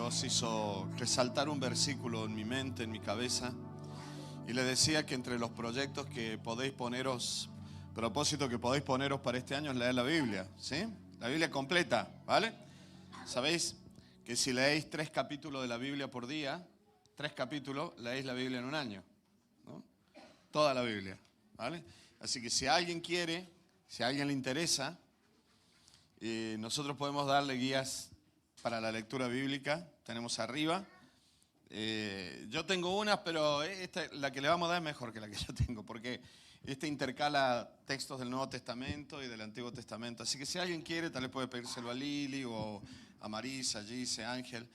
Dios hizo resaltar un versículo en mi mente, en mi cabeza, y le decía que entre los proyectos que podéis poneros, propósito que podéis poneros para este año es leer la Biblia, ¿sí? La Biblia completa, ¿vale? Sabéis que si leéis 3 capítulos de la Biblia por día, 3 capítulos, leéis la Biblia en un año, ¿no? Toda la Biblia, ¿vale? Así que si alguien quiere, si a alguien le interesa, nosotros podemos darle guías para la lectura bíblica, tenemos arriba. Yo tengo unas, pero la que le vamos a dar es mejor que la que yo tengo, porque intercala textos del Nuevo Testamento y del Antiguo Testamento. Así que si alguien quiere, tal vez puede pedírselo a Lili o a Marisa, Gise, Ángel.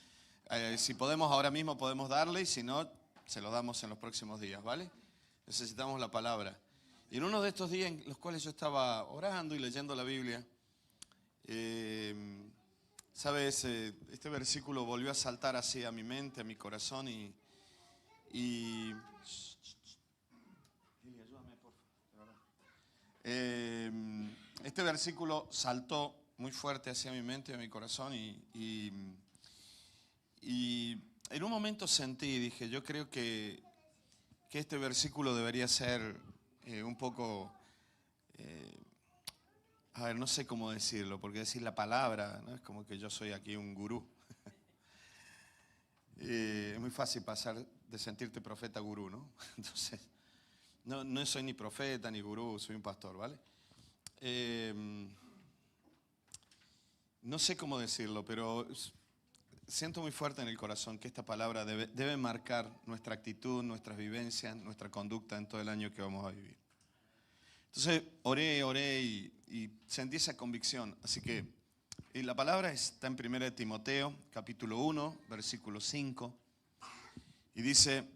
Si podemos ahora mismo podemos darle, y si no, se lo damos en los próximos días, ¿vale? Necesitamos la palabra. Y en uno de estos días en los cuales yo estaba orando y leyendo la Biblia, ¿sabes? Este versículo volvió a saltar así a mi mente, a mi corazón y ayúdame, por favor. Este versículo saltó muy fuerte hacia mi mente y a mi corazón y en un momento sentí, dije, yo creo que este versículo debería ser un poco... a ver, no sé cómo decirlo, porque decir la palabra, ¿no? Es como que yo soy aquí un gurú. Es muy fácil pasar de sentirte profeta a gurú, ¿no? Entonces, no soy ni profeta ni gurú, soy un pastor, ¿vale? No sé cómo decirlo, pero siento muy fuerte en el corazón que esta palabra debe marcar nuestra actitud, nuestras vivencias, nuestra conducta en todo el año que vamos a vivir. Entonces oré y sentí esa convicción. Así que la palabra está en 1 Timoteo, capítulo 1, versículo 5. Y dice,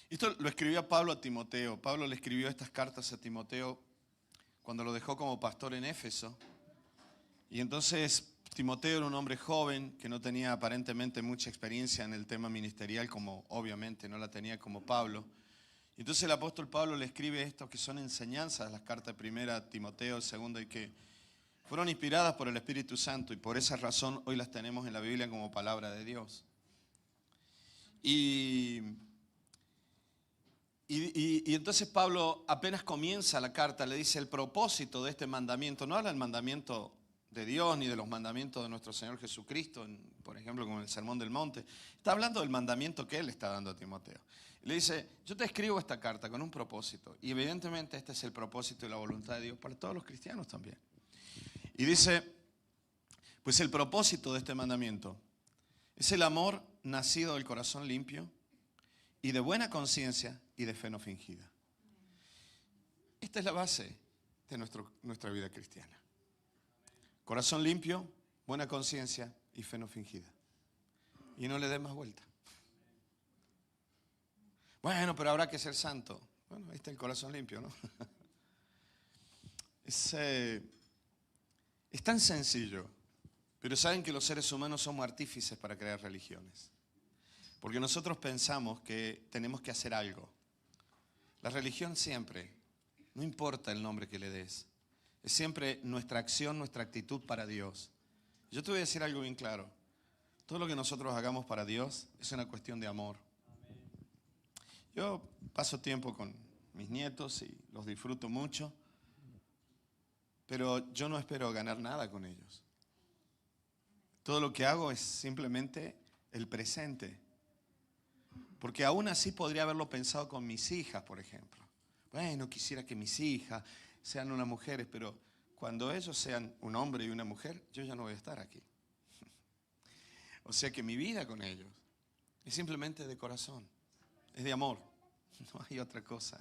esto lo escribió Pablo a Timoteo. Pablo le escribió estas cartas a Timoteo cuando lo dejó como pastor en Éfeso. Y entonces Timoteo era un hombre joven que no tenía aparentemente mucha experiencia en el tema ministerial, como obviamente no la tenía como Pablo. Entonces el apóstol Pablo le escribe esto que son enseñanzas, las cartas primera, Timoteo, segunda, y que fueron inspiradas por el Espíritu Santo y por esa razón hoy las tenemos en la Biblia como palabra de Dios. Y entonces Pablo apenas comienza la carta, le dice el propósito de este mandamiento, no habla del mandamiento de Dios ni de los mandamientos de nuestro Señor Jesucristo, por ejemplo como en el Sermón del Monte, está hablando del mandamiento que él está dando a Timoteo. Le dice, yo te escribo esta carta con un propósito. Y evidentemente este es el propósito y la voluntad de Dios para todos los cristianos también. Y dice, pues el propósito de este mandamiento es el amor nacido del corazón limpio y de buena conciencia y de fe no fingida. Esta es la base de nuestra vida cristiana. Corazón limpio, buena conciencia y fe no fingida. Y no le des más vuelta. Bueno, pero habrá que ser santo. Bueno, ahí está el corazón limpio, ¿no? Es tan sencillo. Pero saben que los seres humanos somos artífices para crear religiones. Porque nosotros pensamos que tenemos que hacer algo. La religión siempre, no importa el nombre que le des, es siempre nuestra acción, nuestra actitud para Dios. Yo te voy a decir algo bien claro. Todo lo que nosotros hagamos para Dios es una cuestión de amor. Yo paso tiempo con mis nietos y los disfruto mucho, pero yo no espero ganar nada con ellos. Todo lo que hago es simplemente el presente. Porque aún así podría haberlo pensado con mis hijas, por ejemplo. Bueno, quisiera que mis hijas sean unas mujeres, pero cuando ellos sean un hombre y una mujer, yo ya no voy a estar aquí. O sea que mi vida con ellos es simplemente de corazón, es de amor, no hay otra cosa.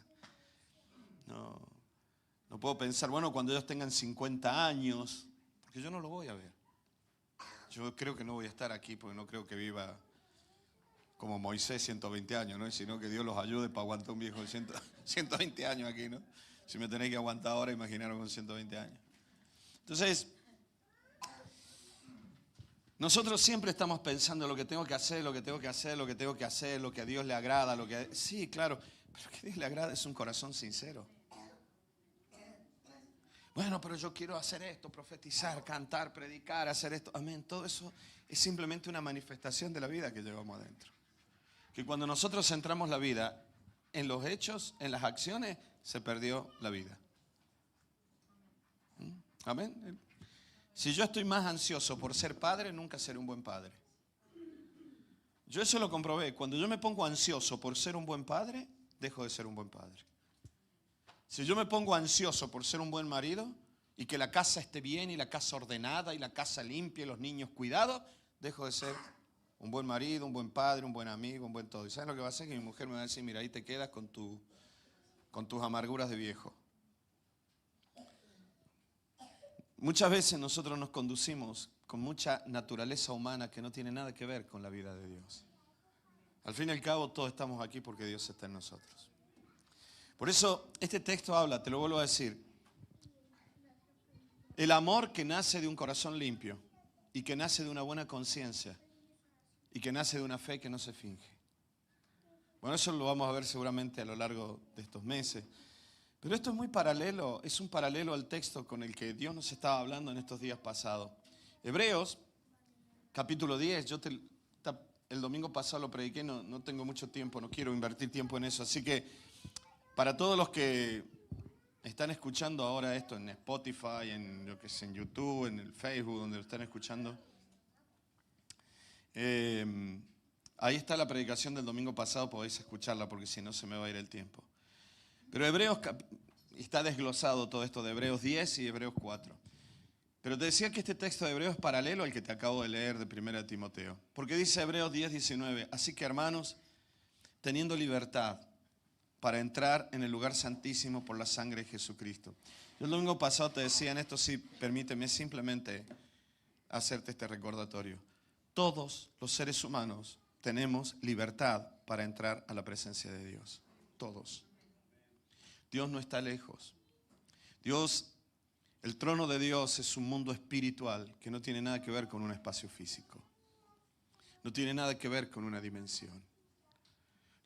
No puedo pensar, bueno, cuando ellos tengan 50 años, porque yo no lo voy a ver. Yo creo que no voy a estar aquí porque no creo que viva como Moisés 120 años, ¿no? Sino que Dios los ayude para aguantar un viejo de 120 años aquí, ¿no? Si me tenéis que aguantar ahora, imaginaros con 120 años. Entonces, nosotros siempre estamos pensando lo que tengo que hacer, lo que tengo que hacer, lo que tengo que hacer, lo que a Dios le agrada, sí, claro, pero lo que a Dios le agrada es un corazón sincero. Bueno, pero yo quiero hacer esto, profetizar, cantar, predicar, hacer esto. Amén. Todo eso es simplemente una manifestación de la vida que llevamos adentro. Que cuando nosotros centramos la vida en los hechos, en las acciones, se perdió la vida. Amén. Si yo estoy más ansioso por ser padre, nunca seré un buen padre. Yo eso lo comprobé. Cuando yo me pongo ansioso por ser un buen padre, dejo de ser un buen padre. Si yo me pongo ansioso por ser un buen marido y que la casa esté bien y la casa ordenada y la casa limpia y los niños cuidados, dejo de ser un buen marido, un buen padre, un buen amigo, un buen todo. ¿Y sabes lo que va a hacer? Que mi mujer me va a decir, mira, ahí te quedas con tus amarguras de viejo. Muchas veces nosotros nos conducimos con mucha naturaleza humana que no tiene nada que ver con la vida de Dios. Al fin y al cabo, todos estamos aquí porque Dios está en nosotros. Por eso, este texto habla, te lo vuelvo a decir, el amor que nace de un corazón limpio y que nace de una buena conciencia y que nace de una fe que no se finge. Bueno, eso lo vamos a ver seguramente a lo largo de estos meses. Pero esto es muy paralelo, es un paralelo al texto con el que Dios nos estaba hablando en estos días pasados. Hebreos, capítulo 10, el domingo pasado lo prediqué, no tengo mucho tiempo, no quiero invertir tiempo en eso. Así que para todos los que están escuchando ahora esto en Spotify, en YouTube, en el Facebook, donde lo están escuchando, ahí está la predicación del domingo pasado, podéis escucharla porque si no se me va a ir el tiempo. Pero Hebreos, está desglosado todo esto de Hebreos 10 y Hebreos 4. Pero te decía que este texto de Hebreos es paralelo al que te acabo de leer de 1 Timoteo. Porque dice Hebreos 10, 19, así que hermanos, teniendo libertad para entrar en el lugar santísimo por la sangre de Jesucristo. Yo el domingo pasado te decía en esto, sí, permíteme simplemente hacerte este recordatorio. Todos los seres humanos tenemos libertad para entrar a la presencia de Dios. Todos. Dios no está lejos. El trono de Dios es un mundo espiritual que no tiene nada que ver con un espacio físico. No tiene nada que ver con una dimensión.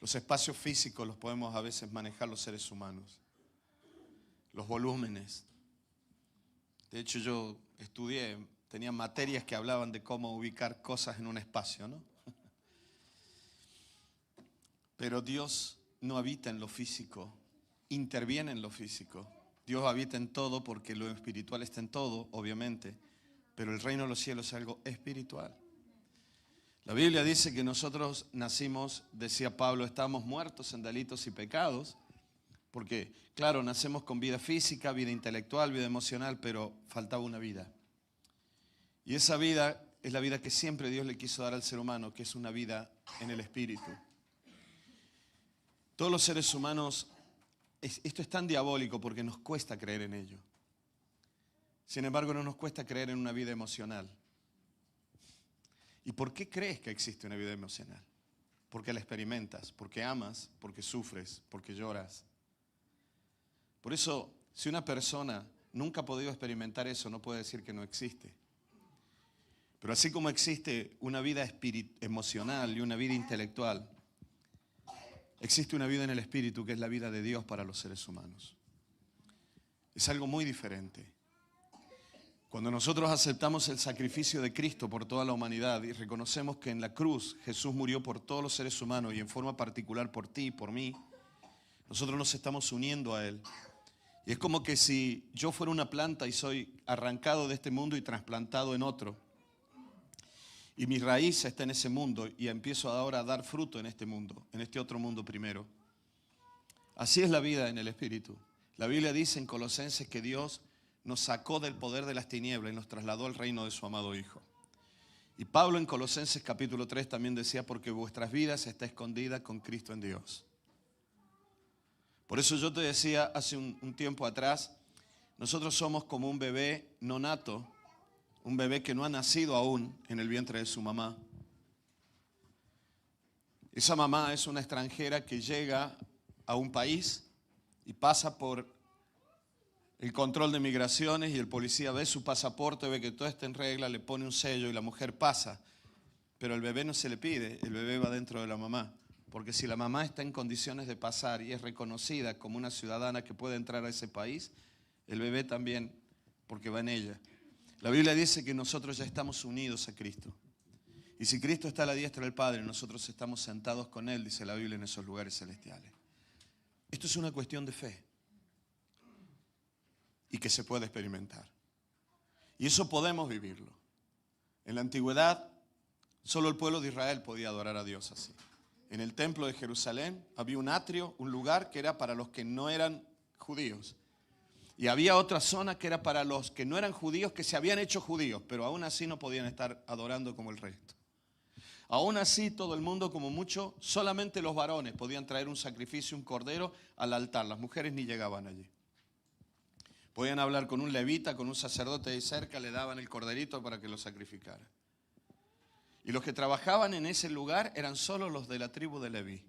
Los espacios físicos los podemos a veces manejar los seres humanos. Los volúmenes. De hecho, yo tenía materias que hablaban de cómo ubicar cosas en un espacio, ¿no? Pero Dios no habita en lo físico. Interviene en lo físico. Dios habita en todo porque lo espiritual está en todo, obviamente, pero el reino de los cielos es algo espiritual. La Biblia dice que nosotros nacimos, decía Pablo, estábamos muertos en delitos y pecados, porque, claro, nacemos con vida física, vida intelectual, vida emocional, pero faltaba una vida. Y esa vida es la vida que siempre Dios le quiso dar al ser humano, que es una vida en el espíritu. Todos los seres humanos, esto es tan diabólico porque nos cuesta creer en ello. Sin embargo, no nos cuesta creer en una vida emocional. ¿Y por qué crees que existe una vida emocional? Porque la experimentas, porque amas, porque sufres, porque lloras. Por eso, si una persona nunca ha podido experimentar eso, no puede decir que no existe. Pero así como existe una vida emocional y una vida intelectual, existe una vida en el espíritu que es la vida de Dios para los seres humanos. Es algo muy diferente. Cuando nosotros aceptamos el sacrificio de Cristo por toda la humanidad y reconocemos que en la cruz Jesús murió por todos los seres humanos y en forma particular por ti y por mí, nosotros nos estamos uniendo a Él. Y es como que si yo fuera una planta y soy arrancado de este mundo y trasplantado en otro, y mi raíz está en ese mundo y empiezo ahora a dar fruto en este mundo, en este otro mundo primero. Así es la vida en el Espíritu. La Biblia dice en Colosenses que Dios nos sacó del poder de las tinieblas y nos trasladó al reino de su amado Hijo. Y Pablo en Colosenses capítulo 3 también decía, porque vuestras vidas está escondida con Cristo en Dios. Por eso yo te decía hace un tiempo atrás, nosotros somos como un bebé no nato, un bebé que no ha nacido aún en el vientre de su mamá. Esa mamá es una extranjera que llega a un país y pasa por el control de migraciones y el policía ve su pasaporte, ve que todo está en regla, le pone un sello y la mujer pasa. Pero el bebé no se le pide, el bebé va dentro de la mamá. Porque si la mamá está en condiciones de pasar y es reconocida como una ciudadana que puede entrar a ese país, El bebé también, porque va en ella. La Biblia dice que nosotros ya estamos unidos a Cristo. Y si Cristo está a la diestra del Padre, nosotros estamos sentados con Él, dice la Biblia, en esos lugares celestiales. Esto es una cuestión de fe. Y que se puede experimentar. Y eso podemos vivirlo. En la antigüedad, solo el pueblo de Israel podía adorar a Dios así. En el templo de Jerusalén había un atrio, un lugar que era para los que no eran judíos. Y había otra zona que era para los que no eran judíos, que se habían hecho judíos, pero aún así no podían estar adorando como el resto. Aún así, todo el mundo, como mucho, solamente los varones podían traer un sacrificio, un cordero al altar. Las mujeres ni llegaban allí. Podían hablar con un levita, con un sacerdote de cerca, le daban el corderito para que lo sacrificara. Y los que trabajaban en ese lugar eran solo los de la tribu de Leví.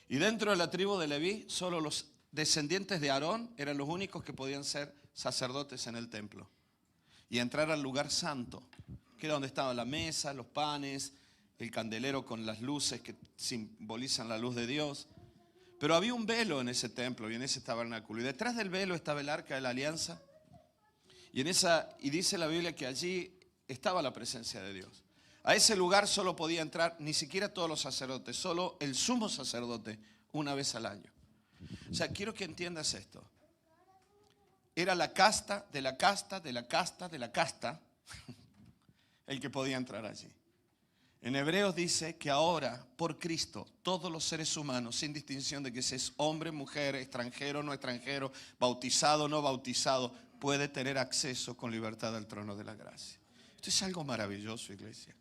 Y dentro de la tribu de Leví, solo los descendientes de Aarón eran los únicos que podían ser sacerdotes en el templo. Y entrar al lugar santo, que era donde estaba la mesa, los panes, el candelero con las luces que simbolizan la luz de Dios. Pero había un velo en ese templo y en ese tabernáculo. Y detrás del velo estaba el arca de la alianza. Y dice la Biblia que allí estaba la presencia de Dios. A ese lugar solo podía entrar ni siquiera todos los sacerdotes, solo el sumo sacerdote una vez al año. O sea, quiero que entiendas esto. Era la casta, de la casta, de la casta, de la casta, el que podía entrar allí. En Hebreos dice que ahora, por Cristo, todos los seres humanos, sin distinción de que seas hombre, mujer, extranjero, no extranjero, bautizado, no bautizado, puede tener acceso con libertad al trono de la gracia. Esto es algo maravilloso, iglesia.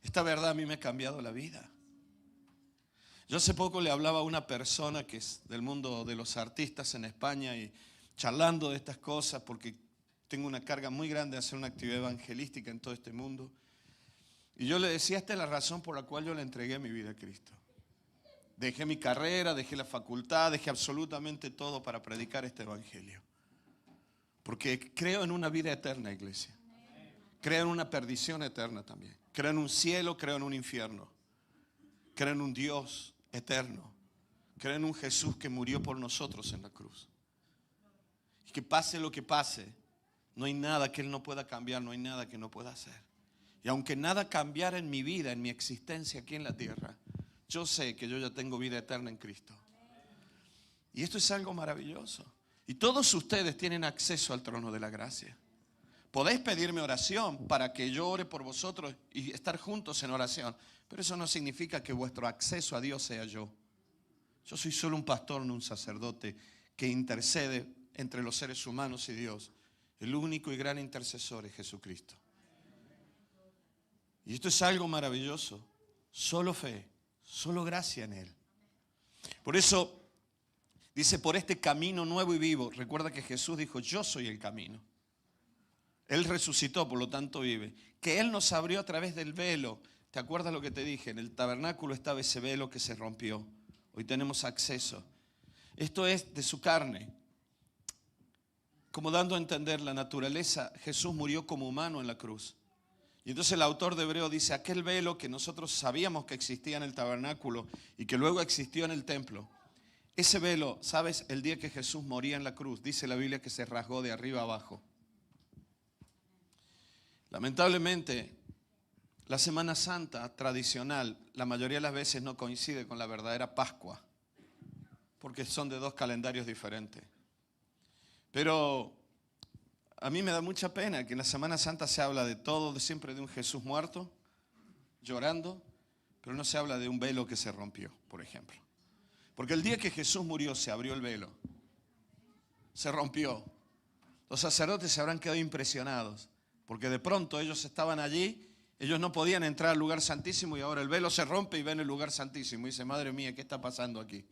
Esta verdad a mí me ha cambiado la vida. Yo hace poco le hablaba a una persona que es del mundo de los artistas en España y charlando de estas cosas porque tengo una carga muy grande de hacer una actividad evangelística en todo este mundo. Y yo le decía, esta es la razón por la cual yo le entregué mi vida a Cristo. Dejé mi carrera, dejé la facultad, dejé absolutamente todo para predicar este evangelio. Porque creo en una vida eterna, iglesia. Creo en una perdición eterna también. Creo en un cielo, creo en un infierno. Creo en un Dios eterno. Creo en un Jesús que murió por nosotros en la cruz. Y que pase lo que pase, no hay nada que Él no pueda cambiar, no hay nada que no pueda hacer. Y aunque nada cambiara en mi vida, en mi existencia aquí en la tierra, yo sé que yo ya tengo vida eterna en Cristo. Y esto es algo maravilloso. Y todos ustedes tienen acceso al trono de la gracia. Podéis pedirme oración para que yo ore por vosotros y estar juntos en oración. Pero eso no significa que vuestro acceso a Dios sea yo. Yo soy solo un pastor, no un sacerdote que intercede entre los seres humanos y Dios. El único y gran intercesor es Jesucristo. Y esto es algo maravilloso. Solo fe, solo gracia en Él. Por eso dice, por este camino nuevo y vivo. Recuerda que Jesús dijo, yo soy el camino. Él resucitó, por lo tanto vive. Que Él nos abrió a través del velo. ¿Te acuerdas lo que te dije? En el tabernáculo estaba ese velo que se rompió. Hoy tenemos acceso. Esto es de su carne. Como dando a entender la naturaleza, Jesús murió como humano en la cruz. Y entonces el autor de Hebreo dice, aquel velo que nosotros sabíamos que existía en el tabernáculo y que luego existió en el templo. Ese velo, ¿sabes? El día que Jesús moría en la cruz, dice la Biblia que se rasgó de arriba abajo. Lamentablemente, la Semana Santa tradicional, la mayoría de las veces no coincide con la verdadera Pascua, porque son de dos calendarios diferentes. Pero a mí me da mucha pena que en la Semana Santa se habla de todo, siempre de un Jesús muerto, llorando, pero no se habla de un velo que se rompió, por ejemplo. Porque el día que Jesús murió se abrió el velo, se rompió. Los sacerdotes se habrán quedado impresionados, porque de pronto ellos estaban allí, ellos no podían entrar al lugar santísimo y ahora el velo se rompe y ven el lugar santísimo. Y dice, madre mía, ¿qué está pasando aquí?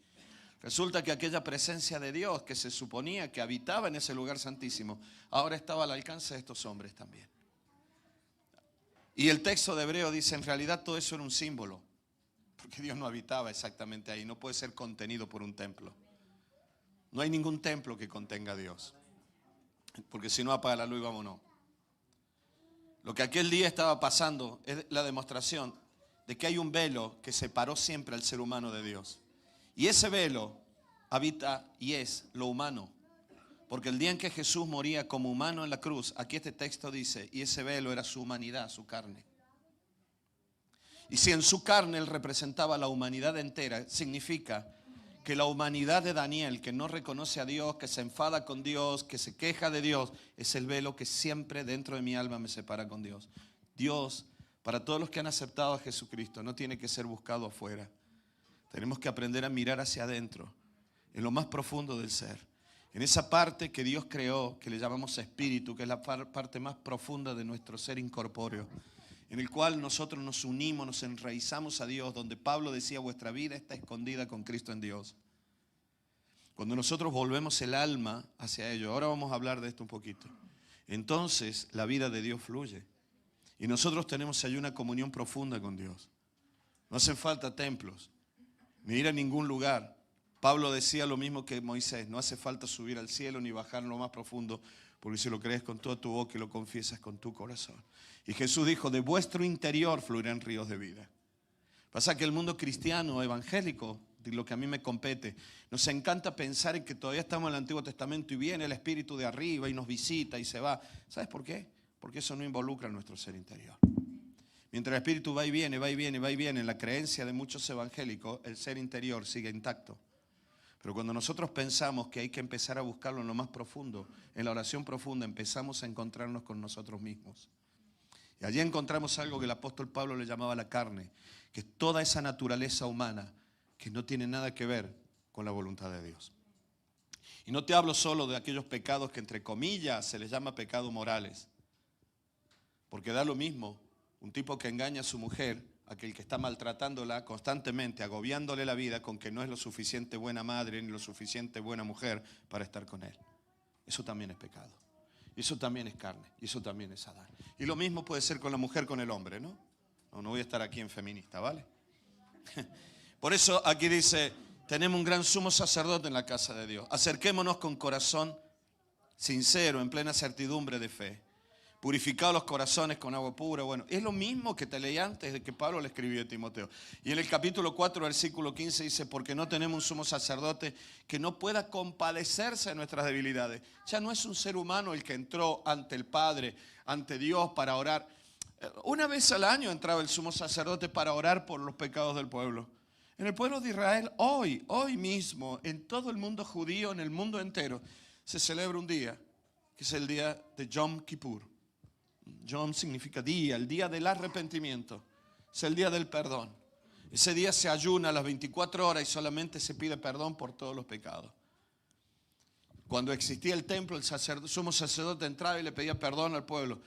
Resulta que aquella presencia de Dios que se suponía que habitaba en ese lugar santísimo, ahora estaba al alcance de estos hombres también. Y el texto de Hebreo dice, en realidad todo eso era un símbolo, porque Dios no habitaba exactamente ahí, no puede ser contenido por un templo. No hay ningún templo que contenga a Dios, porque si no apaga la luz y vámonos. Lo que aquel día estaba pasando es la demostración de que hay un velo que separó siempre al ser humano de Dios. Y ese velo habita y es lo humano. Porque el día en que Jesús moría como humano en la cruz, aquí este texto dice, y ese velo era su humanidad, su carne. Y si en su carne Él representaba la humanidad entera, significa que la humanidad de Daniel, que no reconoce a Dios, que se enfada con Dios, que se queja de Dios, es el velo que siempre dentro de mi alma me separa con Dios. Dios, para todos los que han aceptado a Jesucristo, no tiene que ser buscado afuera. Tenemos que aprender a mirar hacia adentro, en lo más profundo del ser. En esa parte que Dios creó, que le llamamos espíritu, que es la parte más profunda de nuestro ser incorpóreo, en el cual nosotros nos unimos, nos enraizamos a Dios, donde Pablo decía, vuestra vida está escondida con Cristo en Dios. Cuando nosotros volvemos el alma hacia ello, ahora vamos a hablar de esto un poquito, entonces la vida de Dios fluye. Y nosotros tenemos ahí una comunión profunda con Dios. No hacen falta templos, ni ir a ningún lugar. Pablo decía lo mismo que Moisés, no hace falta subir al cielo ni bajar en lo más profundo, porque si lo crees con toda tu boca y lo confiesas con tu corazón. Y Jesús dijo, de vuestro interior fluirán ríos de vida. Pasa que el mundo cristiano, evangélico, de lo que a mí me compete, nos encanta pensar en que todavía estamos en el Antiguo Testamento y viene el Espíritu de arriba y nos visita y se va. ¿Sabes por qué? Porque eso no involucra nuestro ser interior. Mientras el Espíritu va y viene, va y viene, va y viene, en la creencia de muchos evangélicos, el ser interior sigue intacto. Pero cuando nosotros pensamos que hay que empezar a buscarlo en lo más profundo, en la oración profunda, empezamos a encontrarnos con nosotros mismos. Y allí encontramos algo que el apóstol Pablo le llamaba la carne, que es toda esa naturaleza humana que no tiene nada que ver con la voluntad de Dios. Y no te hablo solo de aquellos pecados que entre comillas se les llama pecados morales, porque da lo mismo un tipo que engaña a su mujer, aquel que está maltratándola constantemente, agobiándole la vida con que no es lo suficiente buena madre ni lo suficiente buena mujer para estar con él. Eso también es pecado. Y eso también es carne. Y eso también es Adán. Y lo mismo puede ser con la mujer, con el hombre, ¿no? No voy a estar aquí en feminista, ¿vale? Por eso aquí dice, tenemos un gran sumo sacerdote en la casa de Dios. Acerquémonos con corazón sincero, en plena certidumbre de fe. Purificados los corazones con agua pura. Bueno, es lo mismo que te leí antes de que Pablo le escribió a Timoteo. Y en el capítulo 4, versículo 15 dice, porque no tenemos un sumo sacerdote que no pueda compadecerse de nuestras debilidades. Ya no es un ser humano el que entró ante el Padre, ante Dios para orar. Una vez al año entraba el sumo sacerdote para orar por los pecados del pueblo. En el pueblo de Israel, hoy mismo, en todo el mundo judío, en el mundo entero, se celebra un día, que es el día de Yom Kippur. Yom significa día, el día del arrepentimiento. Es el día del perdón. Ese día se ayuna a las 24 horas y solamente se pide perdón por todos los pecados. Cuando existía el templo, el sumo sacerdote entraba y le pedía perdón al pueblo.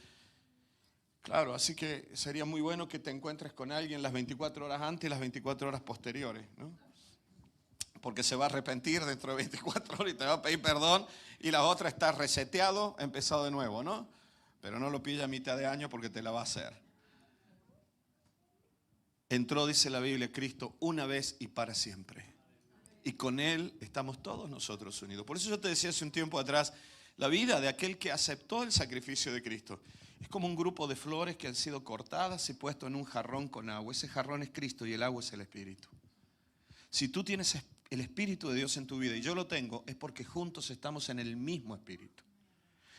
Claro, así que sería muy bueno que te encuentres con alguien las 24 horas antes y las 24 horas posteriores, ¿no? Porque se va a arrepentir dentro de 24 horas y te va a pedir perdón y la otra está reseteado, empezado de nuevo, ¿no? Pero no lo pilla a mitad de año porque te la va a hacer. Entró, dice la Biblia, Cristo una vez y para siempre. Y con Él estamos todos nosotros unidos. Por eso yo te decía hace un tiempo atrás, la vida de aquel que aceptó el sacrificio de Cristo es como un grupo de flores que han sido cortadas y puestas en un jarrón con agua. Ese jarrón es Cristo y el agua es el Espíritu. Si tú tienes el Espíritu de Dios en tu vida y yo lo tengo, es porque juntos estamos en el mismo Espíritu.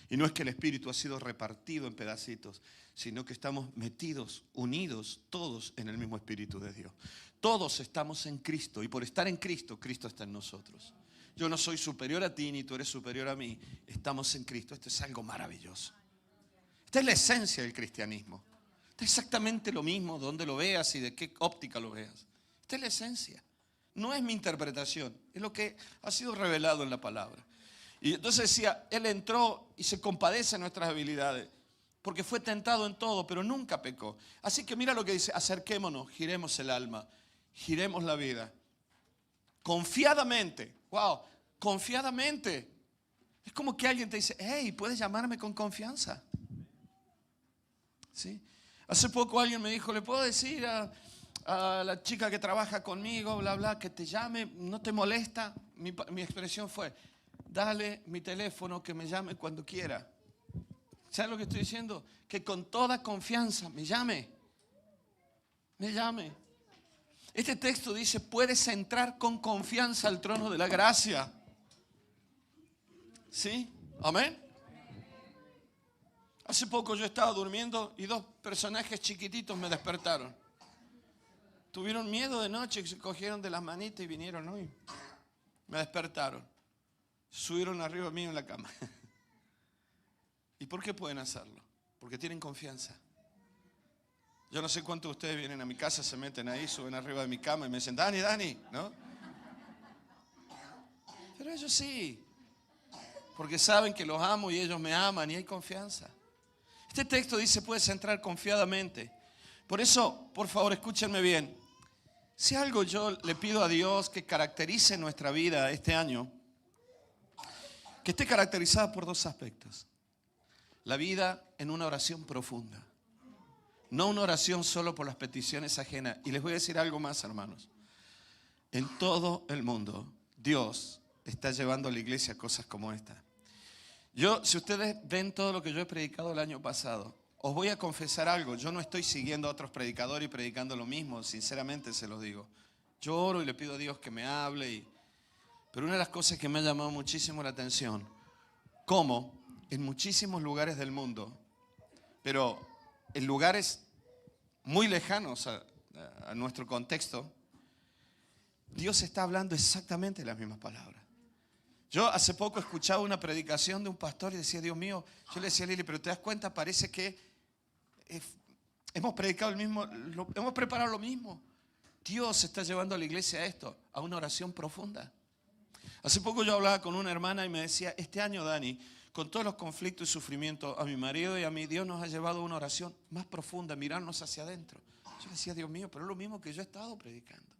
Y no es que el Espíritu ha sido repartido en pedacitos, sino que estamos metidos, unidos, todos en el mismo Espíritu de Dios. Todos estamos en Cristo y por estar en Cristo, Cristo está en nosotros. Yo no soy superior a ti ni tú eres superior a mí. Estamos en Cristo. Esto es algo maravilloso. Esta es la esencia del cristianismo. Esta es exactamente lo mismo donde lo veas y de qué óptica lo veas. Esta es la esencia. No es mi interpretación, es lo que ha sido revelado en la palabra. Y entonces decía, Él entró y se compadece de nuestras debilidades, porque fue tentado en todo, pero nunca pecó. Así que mira lo que dice, acerquémonos, giremos el alma, giremos la vida. Confiadamente, wow, confiadamente. Es como que alguien te dice, hey, puedes llamarme con confianza. ¿Sí? Hace poco alguien me dijo, ¿le puedo decir a la chica que trabaja conmigo, bla, bla, que te llame, no te molesta? Mi expresión fue, dale mi teléfono que me llame cuando quiera. ¿Sabes lo que estoy diciendo? Que con toda confianza me llame. Me llame. Este texto dice, puedes entrar con confianza al trono de la gracia. ¿Sí? Amén. Hace poco yo estaba durmiendo y dos personajes chiquititos me despertaron. Tuvieron miedo de noche y se cogieron de las manitas y vinieron hoy. Me despertaron. Subieron arriba mío en la cama. ¿Y por qué pueden hacerlo? Porque tienen confianza. Yo no sé cuántos de ustedes vienen a mi casa, se meten ahí, suben arriba de mi cama y me dicen, Dani, Dani, ¿no? Pero ellos sí. Porque saben que los amo y ellos me aman y hay confianza. Este texto dice, puedes entrar confiadamente. Por eso, por favor, escúchenme bien. Si algo yo le pido a Dios que caracterice nuestra vida este año, que esté caracterizada por dos aspectos. La vida en una oración profunda. No una oración solo por las peticiones ajenas. Y les voy a decir algo más, hermanos. En todo el mundo, Dios está llevando a la iglesia cosas como esta. Si ustedes ven todo lo que yo he predicado el año pasado, os voy a confesar algo. Yo no estoy siguiendo a otros predicadores y predicando lo mismo, sinceramente se los digo. Yo oro y le pido a Dios que me hable. Pero una de las cosas que me ha llamado muchísimo la atención, cómo en muchísimos lugares del mundo, pero en lugares muy lejanos a nuestro contexto, Dios está hablando exactamente las mismas palabras. Yo hace poco escuchaba una predicación de un pastor y decía, Dios mío, yo le decía a Lili, pero te das cuenta, parece que hemos predicado el mismo, hemos preparado lo mismo. Dios está llevando a la iglesia a esto, a una oración profunda. Hace poco yo hablaba con una hermana y me decía, este año, Dani, con todos los conflictos y sufrimientos, a mi marido y a mí, Dios nos ha llevado a una oración más profunda, mirarnos hacia adentro. Yo decía, Dios mío, pero es lo mismo que yo he estado predicando.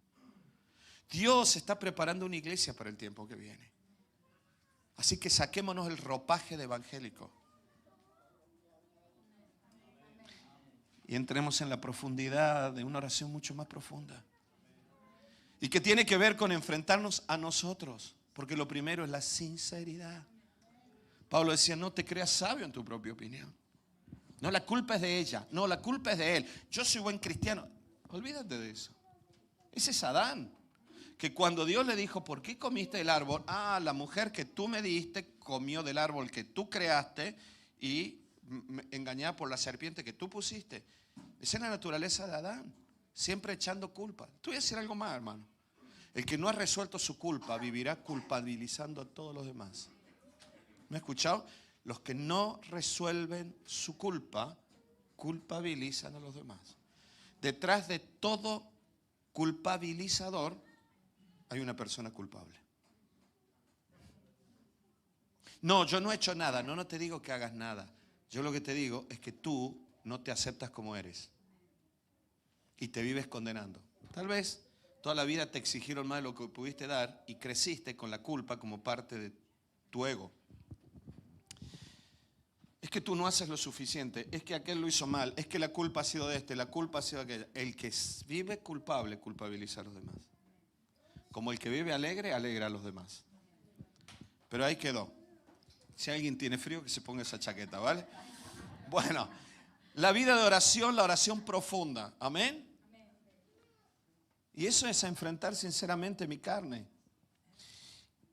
Dios está preparando una iglesia para el tiempo que viene. Así que saquémonos el ropaje de evangélico y entremos en la profundidad de una oración mucho más profunda. Y que tiene que ver con enfrentarnos a nosotros, porque lo primero es la sinceridad. Pablo decía, no te creas sabio en tu propia opinión. No, la culpa es de ella, no, la culpa es de él. Yo soy buen cristiano. Olvídate de eso. Ese es Adán. Que cuando Dios le dijo, ¿por qué comiste del árbol? Ah, la mujer que tú me diste comió del árbol que tú creaste y engañada por la serpiente que tú pusiste. Esa es la naturaleza de Adán, siempre echando culpa. Te voy a decir algo más, hermano. El que no ha resuelto su culpa vivirá culpabilizando a todos los demás. ¿Me ha escuchado? Los que no resuelven su culpa culpabilizan a los demás. Detrás de todo culpabilizador hay una persona culpable. No, yo no he hecho nada. No te digo que hagas nada. Yo lo que te digo es que tú no te aceptas como eres. Y te vives condenando. Tal vez toda la vida te exigieron más de lo que pudiste dar y creciste con la culpa como parte de tu ego. Es que tú no haces lo suficiente. Es que aquel lo hizo mal. Es que la culpa ha sido de este. La culpa ha sido de aquella. El que vive culpable culpabiliza a los demás. Como el que vive alegre, alegra a los demás. Pero ahí quedó. Si alguien tiene frío, que se ponga esa chaqueta, ¿vale? Bueno, la vida de oración, la oración profunda. ¿Amén? Y eso es enfrentar sinceramente mi carne.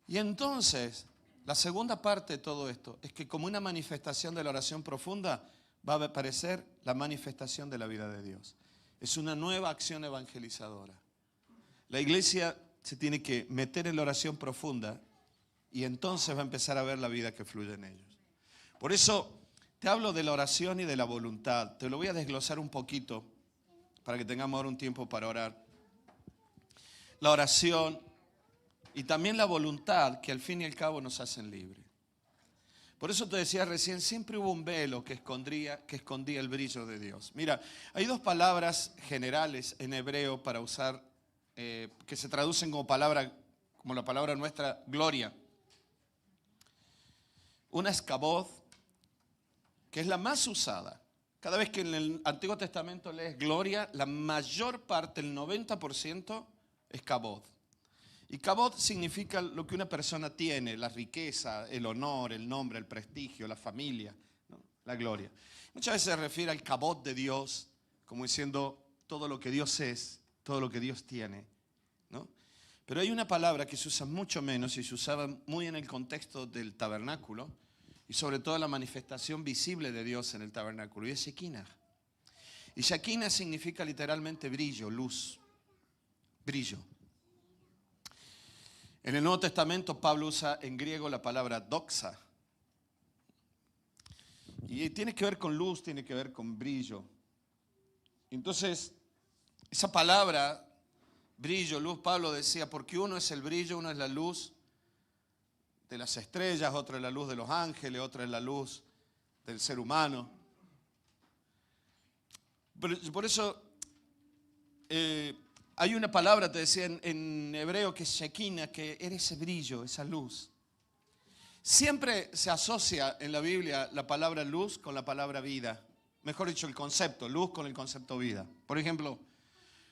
Y entonces, la segunda parte de todo esto es que como una manifestación de la oración profunda va a aparecer la manifestación de la vida de Dios. Es una nueva acción evangelizadora. La iglesia se tiene que meter en la oración profunda y entonces va a empezar a ver la vida que fluye en ellos. Por eso te hablo de la oración y de la voluntad. Te lo voy a desglosar un poquito para que tengamos ahora un tiempo para orar. La oración y también la voluntad que al fin y al cabo nos hacen libres. Por eso te decía recién, siempre hubo un velo que escondía el brillo de Dios. Mira, hay dos palabras generales en hebreo para usar que se traducen como la palabra nuestra, gloria. Una es kabod, que es la más usada. Cada vez que en el Antiguo Testamento lees gloria, la mayor parte, el 90%, es kabod. Y kabod significa lo que una persona tiene, la riqueza, el honor, el nombre, el prestigio, la familia, ¿no? La gloria. Muchas veces se refiere al kabod de Dios, como diciendo todo lo que Dios es, todo lo que Dios tiene, ¿no? Pero hay una palabra que se usa mucho menos y se usaba muy en el contexto del tabernáculo, y sobre todo la manifestación visible de Dios en el tabernáculo, y es Shekinah. Y Shekinah significa literalmente brillo, luz, brillo. En el Nuevo Testamento Pablo usa en griego la palabra doxa. Y tiene que ver con luz, tiene que ver con brillo. Entonces, esa palabra, brillo, luz, Pablo decía, porque uno es el brillo, uno es la luz de las estrellas, otro es la luz de los ángeles, otra es la luz del ser humano. Por eso hay una palabra, te decía en hebreo, que es Shekinah, que era ese brillo, esa luz. Siempre se asocia en la Biblia la palabra luz con la palabra vida. Mejor dicho, el concepto, luz con el concepto vida. Por ejemplo,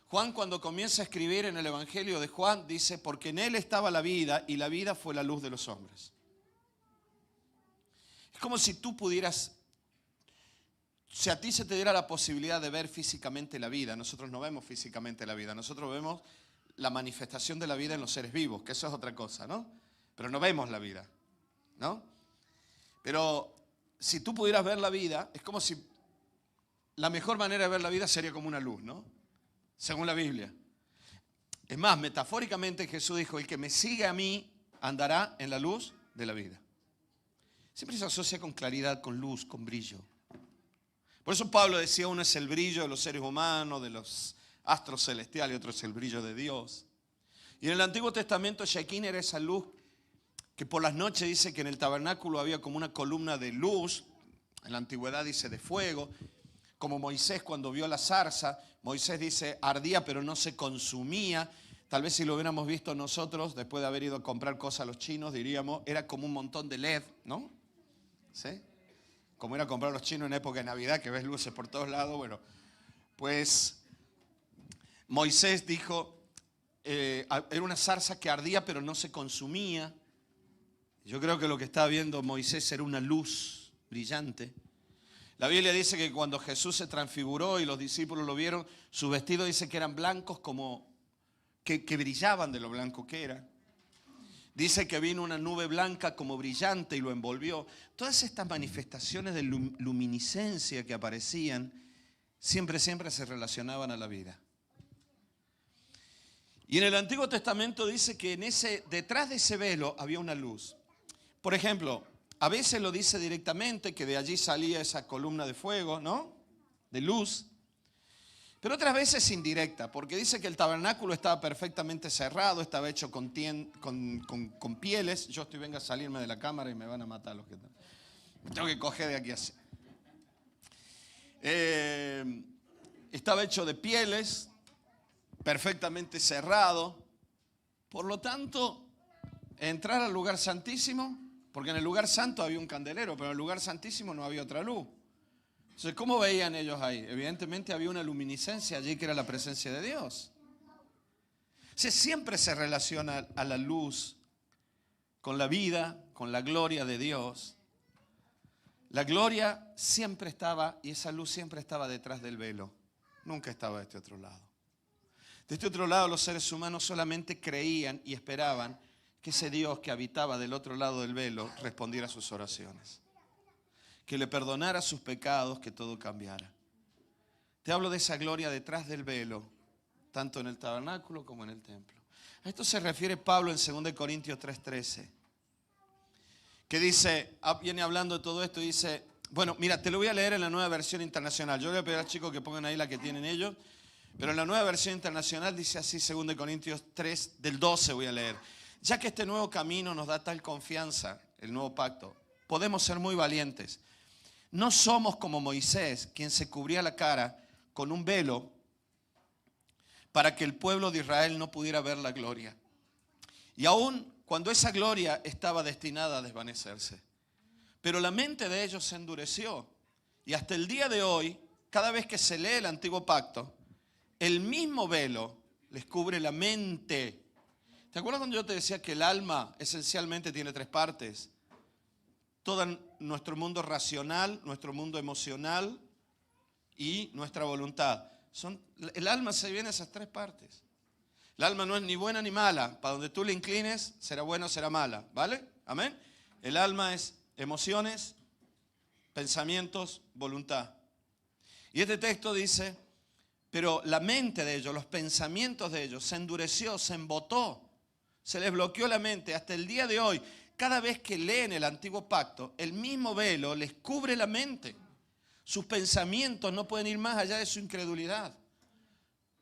Juan cuando comienza a escribir en el Evangelio de Juan, dice, porque en él estaba la vida y la vida fue la luz de los hombres. Es como si tú pudieras, si a ti se te diera la posibilidad de ver físicamente la vida. Nosotros no vemos físicamente la vida, nosotros vemos la manifestación de la vida en los seres vivos, que eso es otra cosa, ¿no? Pero no vemos la vida, ¿no? Pero si tú pudieras ver la vida, es como si la mejor manera de ver la vida sería como una luz, ¿no? Según la Biblia. Es más, metafóricamente Jesús dijo, el que me sigue a mí andará en la luz de la vida. Siempre se asocia con claridad, con luz, con brillo. Por eso Pablo decía, uno es el brillo de los seres humanos, de los astros celestiales, y otro es el brillo de Dios. Y en el Antiguo Testamento Shekinah era esa luz que por las noches dice que en el tabernáculo había como una columna de luz, en la antigüedad dice de fuego, como Moisés cuando vio la zarza, Moisés dice ardía pero no se consumía. Tal vez si lo hubiéramos visto nosotros, después de haber ido a comprar cosas a los chinos, diríamos, era como un montón de LED, ¿no? ¿Sí? Como ir a comprar a los chinos en época de Navidad, que ves luces por todos lados. Bueno, pues Moisés dijo, era una zarza que ardía pero no se consumía. Yo creo que lo que estaba viendo Moisés era una luz brillante. La Biblia dice que cuando Jesús se transfiguró y los discípulos lo vieron, sus vestidos dice que eran blancos como que brillaban de lo blanco que era. Dice que vino una nube blanca como brillante y lo envolvió. Todas estas manifestaciones de luminiscencia que aparecían siempre se relacionaban a la vida. Y en el Antiguo Testamento dice que detrás de ese velo había una luz. Por ejemplo, a veces lo dice directamente, que de allí salía esa columna de fuego, ¿no? De luz. Pero otras veces indirecta, porque dice que el tabernáculo estaba perfectamente cerrado, estaba hecho con pieles. Yo venga a salirme de la cámara y me van a matar los que están. Me tengo que coger de aquí así. Estaba hecho de pieles, perfectamente cerrado. Por lo tanto, entrar al lugar santísimo, porque en el lugar santo había un candelero, pero en el lugar santísimo no había otra luz. Entonces, ¿cómo veían ellos ahí? Evidentemente había una luminiscencia allí que era la presencia de Dios. Siempre se relaciona a la luz con la vida, con la gloria de Dios. La gloria siempre estaba, y esa luz siempre estaba detrás del velo. Nunca estaba de este otro lado. De este otro lado los seres humanos solamente creían y esperaban que ese Dios que habitaba del otro lado del velo respondiera a sus oraciones, que le perdonara sus pecados, que todo cambiara. Te hablo de esa gloria detrás del velo, tanto en el tabernáculo como en el templo. A esto se refiere Pablo en 2 Corintios 3:13, que dice, viene hablando de todo esto y dice, bueno, mira, te lo voy a leer en la Nueva Versión Internacional. Yo le voy a pedir a los chicos que pongan ahí la que tienen ellos, pero en la Nueva Versión Internacional dice así, 2 Corintios 3, del 12 voy a leer. Ya que este nuevo camino nos da tal confianza, el nuevo pacto, podemos ser muy valientes. No somos como Moisés, quien se cubría la cara con un velo para que el pueblo de Israel no pudiera ver la gloria. Y aún cuando esa gloria estaba destinada a desvanecerse. Pero la mente de ellos se endureció. Y hasta el día de hoy, cada vez que se lee el antiguo pacto, el mismo velo les cubre la mente. ¿Te acuerdas cuando yo te decía que el alma esencialmente tiene 3 partes? Todo nuestro mundo racional, nuestro mundo emocional y nuestra voluntad. El alma se divide en esas 3 partes. El alma no es ni buena ni mala. Para donde tú le inclines, será buena o será mala. ¿Vale? Amén. El alma es emociones, pensamientos, voluntad. Y este texto dice, pero la mente de ellos, los pensamientos de ellos se endureció, se embotó, se les bloqueó la mente. Hasta el día de hoy, cada vez que leen el antiguo pacto, el mismo velo les cubre la mente. Sus pensamientos no pueden ir más allá de su incredulidad,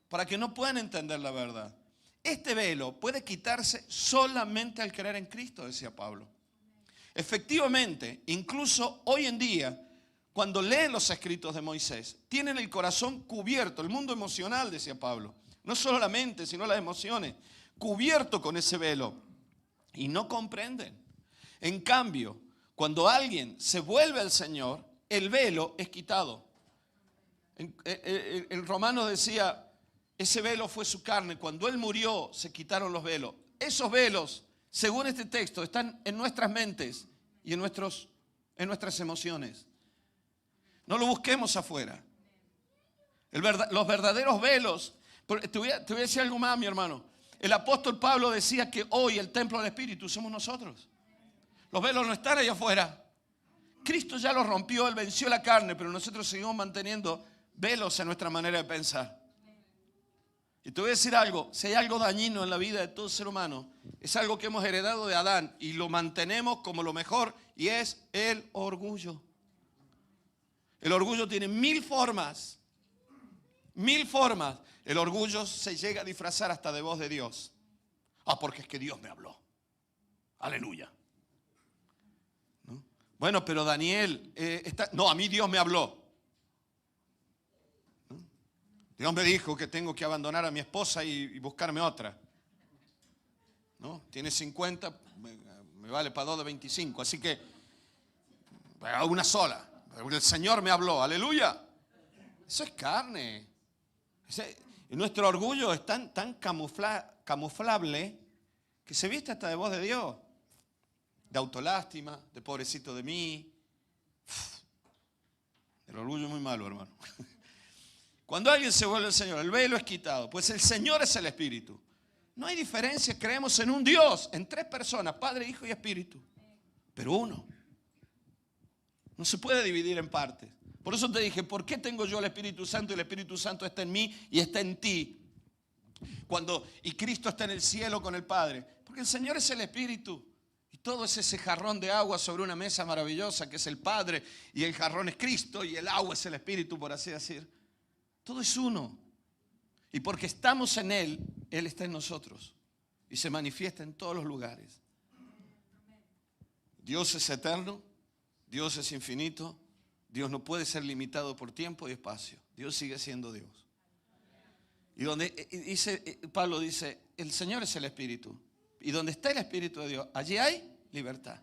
para que no puedan entender la verdad. Este velo puede quitarse solamente al creer en Cristo, decía Pablo. Efectivamente, incluso hoy en día, cuando leen los escritos de Moisés, tienen el corazón cubierto, el mundo emocional, decía Pablo. No solo la mente, sino las emociones, cubierto con ese velo. Y no comprenden. En cambio, cuando alguien se vuelve al Señor, el velo es quitado. El romano decía, ese velo fue su carne. Cuando Él murió, se quitaron los velos. Esos velos, según este texto, están en nuestras mentes y en nuestras emociones. No lo busquemos afuera. Los verdaderos velos. Te voy a decir algo más, mi hermano. El apóstol Pablo decía que hoy el templo del Espíritu somos nosotros. Los velos no están allá afuera. Cristo ya los rompió, Él venció la carne, pero nosotros seguimos manteniendo velos en nuestra manera de pensar. Y te voy a decir algo, si hay algo dañino en la vida de todo ser humano, es algo que hemos heredado de Adán y lo mantenemos como lo mejor, y es el orgullo. El orgullo tiene 1000 formas. 1000 formas. El orgullo se llega a disfrazar hasta de voz de Dios. Porque es que Dios me habló. Aleluya. ¿No? Bueno, pero Daniel, no, a mí Dios me habló. ¿No? Dios me dijo que tengo que abandonar a mi esposa y buscarme otra. ¿No? Tiene 50, me vale para 2 de 25, así que una sola. El Señor me habló, aleluya. Eso es carne. Nuestro orgullo es tan camuflable que se viste hasta de voz de Dios. De autolástima, de pobrecito de mí. El orgullo es muy malo, hermano. Cuando alguien se vuelve al Señor, el velo es quitado. Pues el Señor es el Espíritu. No hay diferencia, creemos en un Dios, en 3 personas, Padre, Hijo y Espíritu. Pero uno. No se puede dividir en partes. Por eso te dije, ¿por qué tengo yo el Espíritu Santo y el Espíritu Santo está en mí y está en ti? Y Cristo está en el cielo con el Padre. Porque el Señor es el Espíritu. Y todo es ese jarrón de agua sobre una mesa maravillosa que es el Padre. Y el jarrón es Cristo y el agua es el Espíritu, por así decir. Todo es uno. Y porque estamos en Él, Él está en nosotros. Y se manifiesta en todos los lugares. Dios es eterno. Dios es infinito. Dios no puede ser limitado por tiempo y espacio. Dios sigue siendo Dios. Y Pablo dice, el Señor es el Espíritu. Y donde está el Espíritu de Dios, allí hay libertad.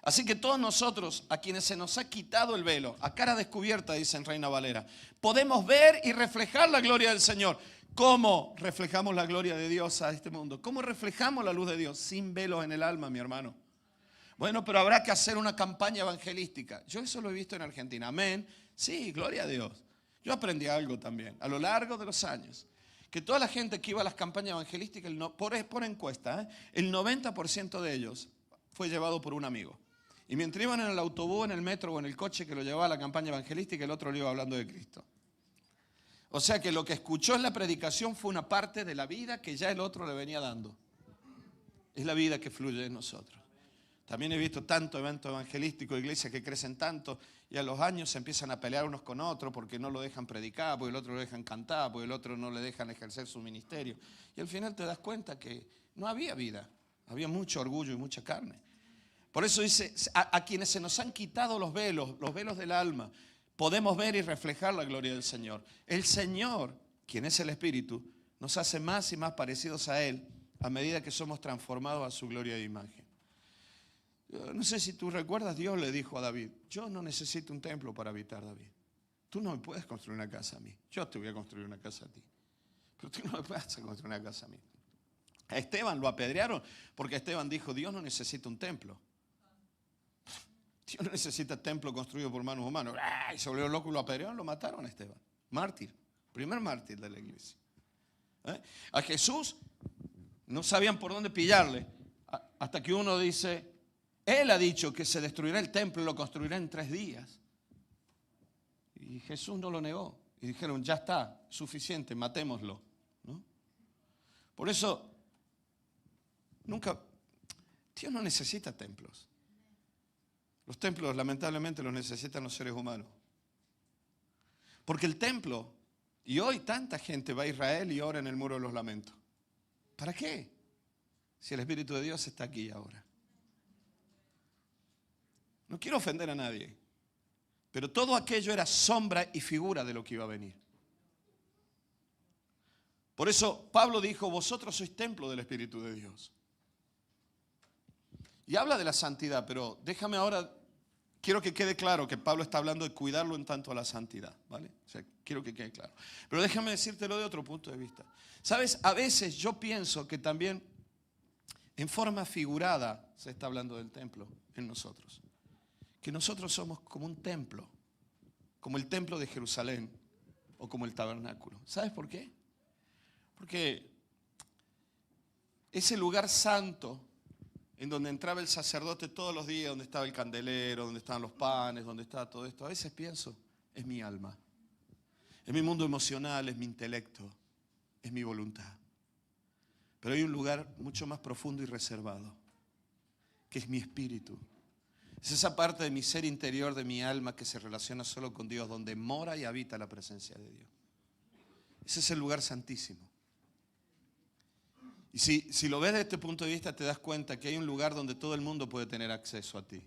Así que todos nosotros, a quienes se nos ha quitado el velo, a cara descubierta, dice en Reina Valera, podemos ver y reflejar la gloria del Señor. ¿Cómo reflejamos la gloria de Dios a este mundo? ¿Cómo reflejamos la luz de Dios? Sin velos en el alma, mi hermano. Bueno, pero habrá que hacer una campaña evangelística. Yo eso lo he visto en Argentina. Amén. Sí, gloria a Dios. Yo aprendí algo también a lo largo de los años. Que toda la gente que iba a las campañas evangelísticas, por encuesta, el 90% de ellos fue llevado por un amigo. Y mientras iban en el autobús, en el metro o en el coche que lo llevaba a la campaña evangelística, el otro le iba hablando de Cristo. O sea que lo que escuchó en la predicación fue una parte de la vida que ya el otro le venía dando. Es la vida que fluye en nosotros. También he visto tanto evento evangelístico, iglesias que crecen tanto y a los años se empiezan a pelear unos con otros porque no lo dejan predicar, porque el otro lo dejan cantar, porque el otro no le dejan ejercer su ministerio. Y al final te das cuenta que no había vida, había mucho orgullo y mucha carne. Por eso dice, a quienes se nos han quitado los velos del alma, podemos ver y reflejar la gloria del Señor. El Señor, quien es el Espíritu, nos hace más y más parecidos a Él a medida que somos transformados a su gloria e imagen. No sé si tú recuerdas, Dios le dijo a David, yo no necesito un templo para habitar, David. Tú no me puedes construir una casa a mí. Yo te voy a construir una casa a ti. Pero tú no me puedes construir una casa a mí. A Esteban lo apedrearon porque Esteban dijo, Dios no necesita un templo. Dios no necesita templo construido por manos humanas. Y se volvió loco y lo apedrearon, lo mataron a Esteban. Mártir, primer mártir de la iglesia. A Jesús no sabían por dónde pillarle hasta que uno dice, Él ha dicho que se destruirá el templo y lo construirá en 3 días. Y Jesús no lo negó. Y dijeron, ya está, suficiente, matémoslo, ¿no? Por eso, Dios no necesita templos. Los templos, lamentablemente, los necesitan los seres humanos. Porque el templo, y hoy tanta gente va a Israel y ora en el Muro de los Lamentos. ¿Para qué? Si el Espíritu de Dios está aquí ahora. No quiero ofender a nadie, pero todo aquello era sombra y figura de lo que iba a venir. Por eso Pablo dijo, vosotros sois templo del Espíritu de Dios. Y habla de la santidad, pero déjame ahora, quiero que quede claro que Pablo está hablando de cuidarlo en tanto a la santidad, ¿vale? O sea, quiero que quede claro. Pero déjame decírtelo de otro punto de vista. ¿Sabes? A veces yo pienso que también en forma figurada se está hablando del templo en nosotros. Que nosotros somos como un templo, como el templo de Jerusalén o como el tabernáculo. ¿Sabes por qué? Porque ese lugar santo en donde entraba el sacerdote todos los días, donde estaba el candelero, donde estaban los panes, donde estaba todo esto, a veces pienso, es mi alma, es mi mundo emocional, es mi intelecto, es mi voluntad. Pero hay un lugar mucho más profundo y reservado, que es mi espíritu. Es esa parte de mi ser interior, de mi alma, que se relaciona solo con Dios, donde mora y habita la presencia de Dios. Ese es el lugar santísimo. Y si lo ves desde este punto de vista, te das cuenta que hay un lugar donde todo el mundo puede tener acceso a ti.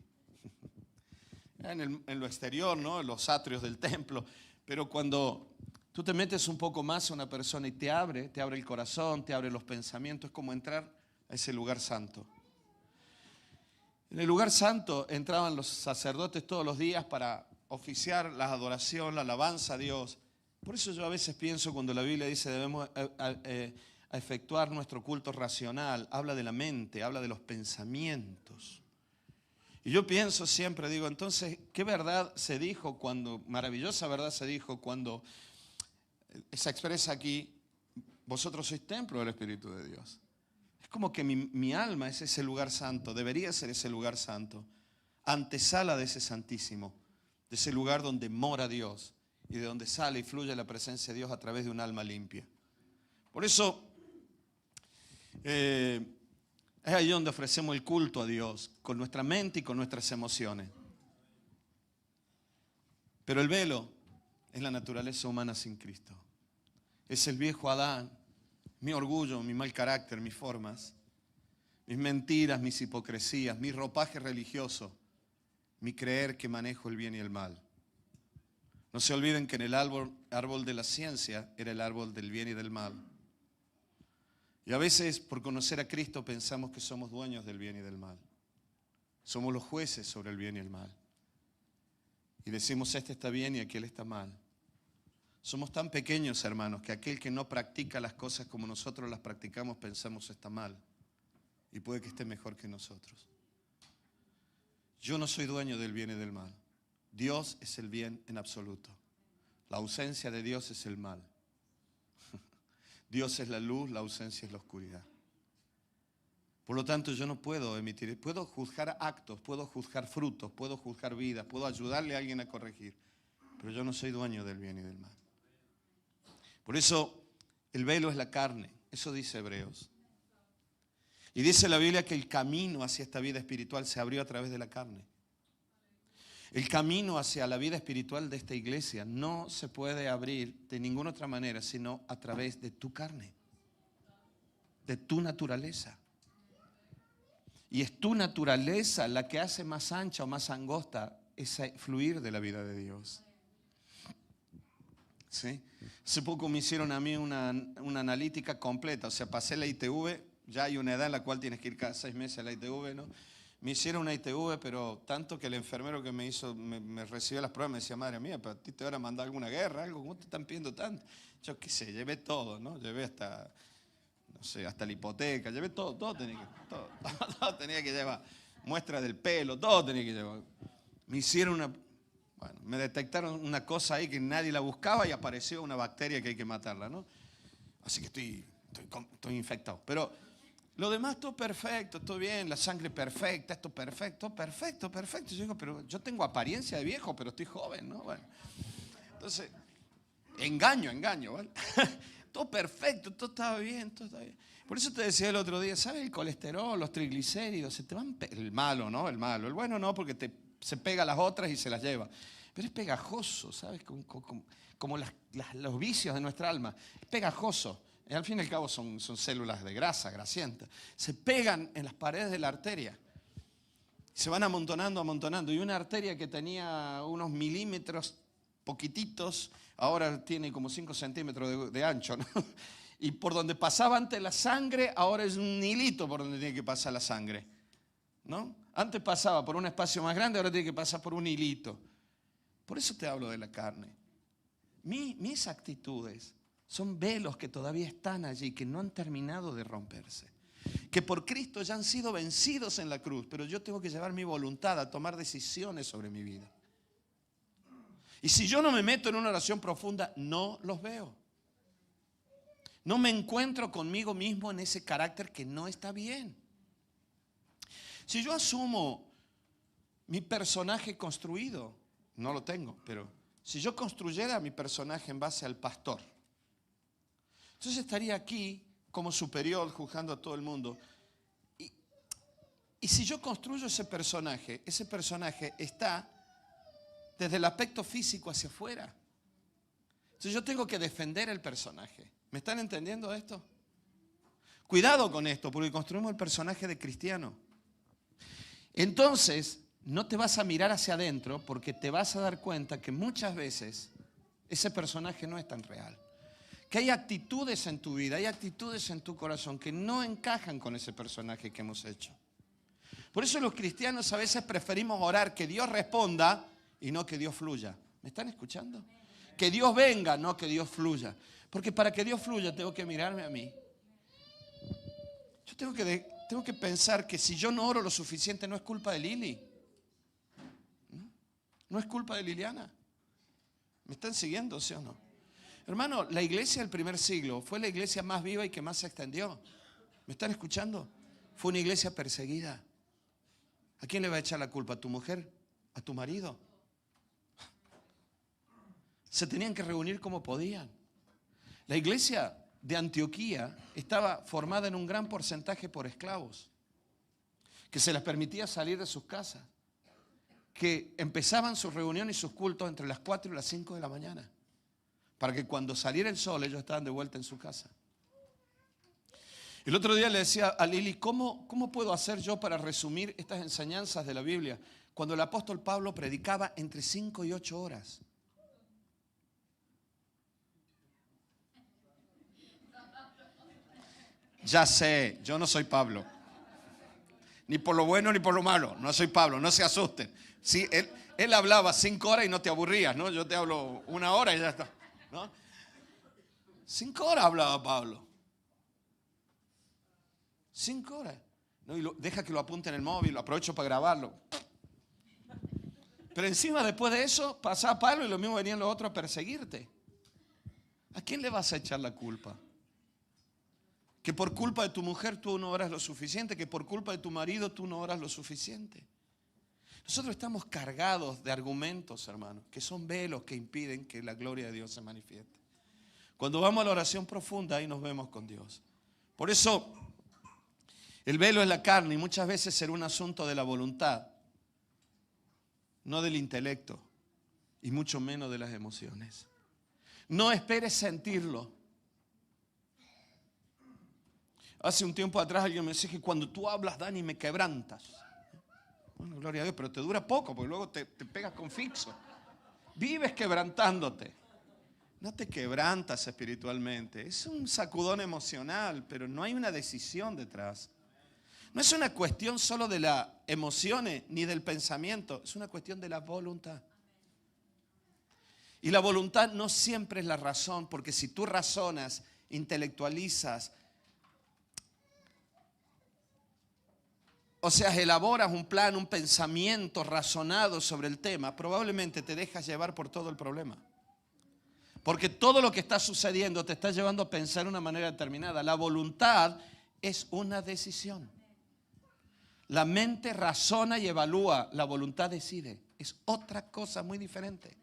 En lo exterior, ¿no? En los atrios del templo. Pero cuando tú te metes un poco más a una persona y te abre el corazón, te abre los pensamientos, es como entrar a ese lugar santo. En el lugar santo entraban los sacerdotes todos los días para oficiar la adoración, la alabanza a Dios. Por eso yo a veces pienso cuando la Biblia dice debemos efectuar nuestro culto racional, habla de la mente, habla de los pensamientos. Y yo pienso siempre, digo, entonces, ¿qué verdad se dijo maravillosa verdad se dijo cuando se expresa aquí, vosotros sois templo del Espíritu de Dios? Es como que mi alma es ese lugar santo, debería ser ese lugar santo, antesala de ese santísimo, de ese lugar donde mora Dios y de donde sale y fluye la presencia de Dios a través de un alma limpia. Por eso es ahí donde ofrecemos el culto a Dios, con nuestra mente y con nuestras emociones. Pero el velo es la naturaleza humana sin Cristo. Es el viejo Adán, mi orgullo, mi mal carácter, mis formas, mis mentiras, mis hipocresías, mi ropaje religioso, mi creer que manejo el bien y el mal. No se olviden que en el árbol de la ciencia era el árbol del bien y del mal. Y a veces por conocer a Cristo pensamos que somos dueños del bien y del mal. Somos los jueces sobre el bien y el mal. Y decimos, este está bien y aquel está mal. Somos tan pequeños, hermanos, que aquel que no practica las cosas como nosotros las practicamos, pensamos está mal. Y puede que esté mejor que nosotros. Yo no soy dueño del bien y del mal. Dios es el bien en absoluto. La ausencia de Dios es el mal. Dios es la luz, la ausencia es la oscuridad. Por lo tanto, yo no puedo puedo juzgar actos, puedo juzgar frutos, puedo juzgar vidas, puedo ayudarle a alguien a corregir, pero yo no soy dueño del bien y del mal. Por eso, el velo es la carne, eso dice Hebreos. Y dice la Biblia que el camino hacia esta vida espiritual se abrió a través de la carne. El camino hacia la vida espiritual de esta iglesia no se puede abrir de ninguna otra manera sino a través de tu carne, de tu naturaleza. Y es tu naturaleza la que hace más ancha o más angosta ese fluir de la vida de Dios. ¿Sí? Hace poco me hicieron a mí una analítica completa, o sea, pasé la ITV, ya hay una edad en la cual tienes que ir cada 6 meses a la ITV, ¿no? Me hicieron una ITV, pero tanto que el enfermero que me recibió las pruebas me decía, madre mía, ¿pero a ti te van a mandar alguna guerra, algo? ¿Cómo te están pidiendo tanto? Yo qué sé, llevé todo, ¿no? Llevé hasta, no sé, hasta la hipoteca, llevé todo tenía que llevar. Muestra del pelo, todo tenía que llevar. Me hicieron me detectaron una cosa ahí que nadie la buscaba y apareció una bacteria que hay que matarla, ¿no? Así que estoy infectado. Pero Lo demás todo perfecto, todo bien, la sangre perfecta, esto perfecto, perfecto, perfecto. Yo digo, pero yo tengo apariencia de viejo, pero estoy joven, ¿no? Bueno, entonces, engaño, ¿vale? Todo perfecto, todo estaba bien, todo estaba bien. Por eso te decía el otro día, ¿sabes? El colesterol, los triglicéridos, se te van, el malo, ¿no? El malo. El bueno no, porque se pega a las otras y se las lleva. Pero es pegajoso, ¿sabes? Como los vicios de nuestra alma. Es pegajoso. Y al fin y al cabo son células de grasa, grasientas. Se pegan en las paredes de la arteria. Se van amontonando. Y una arteria que tenía unos milímetros poquititos, ahora tiene como 5 centímetros de ancho, ¿no? Y por donde pasaba antes la sangre, ahora es un hilito por donde tiene que pasar la sangre, ¿no? Antes pasaba por un espacio más grande, ahora tiene que pasar por un hilito. Por eso te hablo de la carne. Mis actitudes son velos que todavía están allí, que no han terminado de romperse. Que por Cristo ya han sido vencidos en la cruz, pero yo tengo que llevar mi voluntad a tomar decisiones sobre mi vida. Y si yo no me meto en una oración profunda, no los veo. No me encuentro conmigo mismo en ese carácter que no está bien. Si yo asumo mi personaje construido, no lo tengo, pero si yo construyera mi personaje en base al pastor, entonces estaría aquí como superior juzgando a todo el mundo. Y si yo construyo ese personaje está desde el aspecto físico hacia afuera. Entonces yo tengo que defender el personaje. ¿Me están entendiendo esto? Cuidado con esto, porque construimos el personaje de cristiano. Entonces, no te vas a mirar hacia adentro porque te vas a dar cuenta que muchas veces ese personaje no es tan real. Que hay actitudes en tu vida, hay actitudes en tu corazón que no encajan con ese personaje que hemos hecho. Por eso los cristianos a veces preferimos orar que Dios responda y no que Dios fluya. ¿Me están escuchando? Que Dios venga, no que Dios fluya. Porque para que Dios fluya tengo que mirarme a mí. Yo tengo que pensar que si yo no oro lo suficiente no es culpa de Lili. No es culpa de Liliana. ¿Me están siguiendo, sí o no? Hermano, la iglesia del primer siglo fue la iglesia más viva y que más se extendió. ¿Me están escuchando? Fue una iglesia perseguida. ¿A quién le va a echar la culpa? ¿A tu mujer? ¿A tu marido? Se tenían que reunir como podían. La iglesia de Antioquía estaba formada en un gran porcentaje por esclavos, que se les permitía salir de sus casas, que empezaban sus reuniones y sus cultos entre las 4 y las 5 de la mañana, para que cuando saliera el sol ellos estaban de vuelta en su casa. El otro día le decía a Lili, ¿cómo puedo hacer yo para resumir estas enseñanzas de la Biblia? Cuando el apóstol Pablo predicaba entre 5 y 8 horas. Ya sé, yo no soy Pablo. Ni por lo bueno ni por lo malo. No soy Pablo, no se asusten. Sí, él hablaba 5 horas y no te aburrías, ¿no? Yo te hablo 1 hora y ya está, ¿no? 5 horas hablaba Pablo. 5 horas. No, y deja que lo apunte en el móvil, lo aprovecho para grabarlo. Pero encima después de eso pasaba Pablo y lo mismo venían los otros a perseguirte. ¿A quién le vas a echar la culpa? Que por culpa de tu mujer tú no oras lo suficiente, que por culpa de tu marido tú no oras lo suficiente. Nosotros estamos cargados de argumentos, hermanos, que son velos que impiden que la gloria de Dios se manifieste. Cuando vamos a la oración profunda, ahí nos vemos con Dios. Por eso, el velo es la carne y muchas veces será un asunto de la voluntad, no del intelecto y mucho menos de las emociones. No esperes sentirlo. Hace un tiempo atrás alguien me decía que cuando tú hablas, Dani, me quebrantas. Bueno, gloria a Dios, pero te dura poco porque luego te pegas con fixo. Vives quebrantándote. No te quebrantas espiritualmente. Es un sacudón emocional, pero no hay una decisión detrás. No es una cuestión solo de las emociones ni del pensamiento. Es una cuestión de la voluntad. Y la voluntad no siempre es la razón, porque si tú razonas, intelectualizas, o sea, elaboras un plan, un pensamiento razonado sobre el tema, probablemente te dejas llevar por todo el problema. Porque todo lo que está sucediendo te está llevando a pensar de una manera determinada. La voluntad es una decisión. La mente razona y evalúa, la voluntad decide. Es otra cosa muy diferente.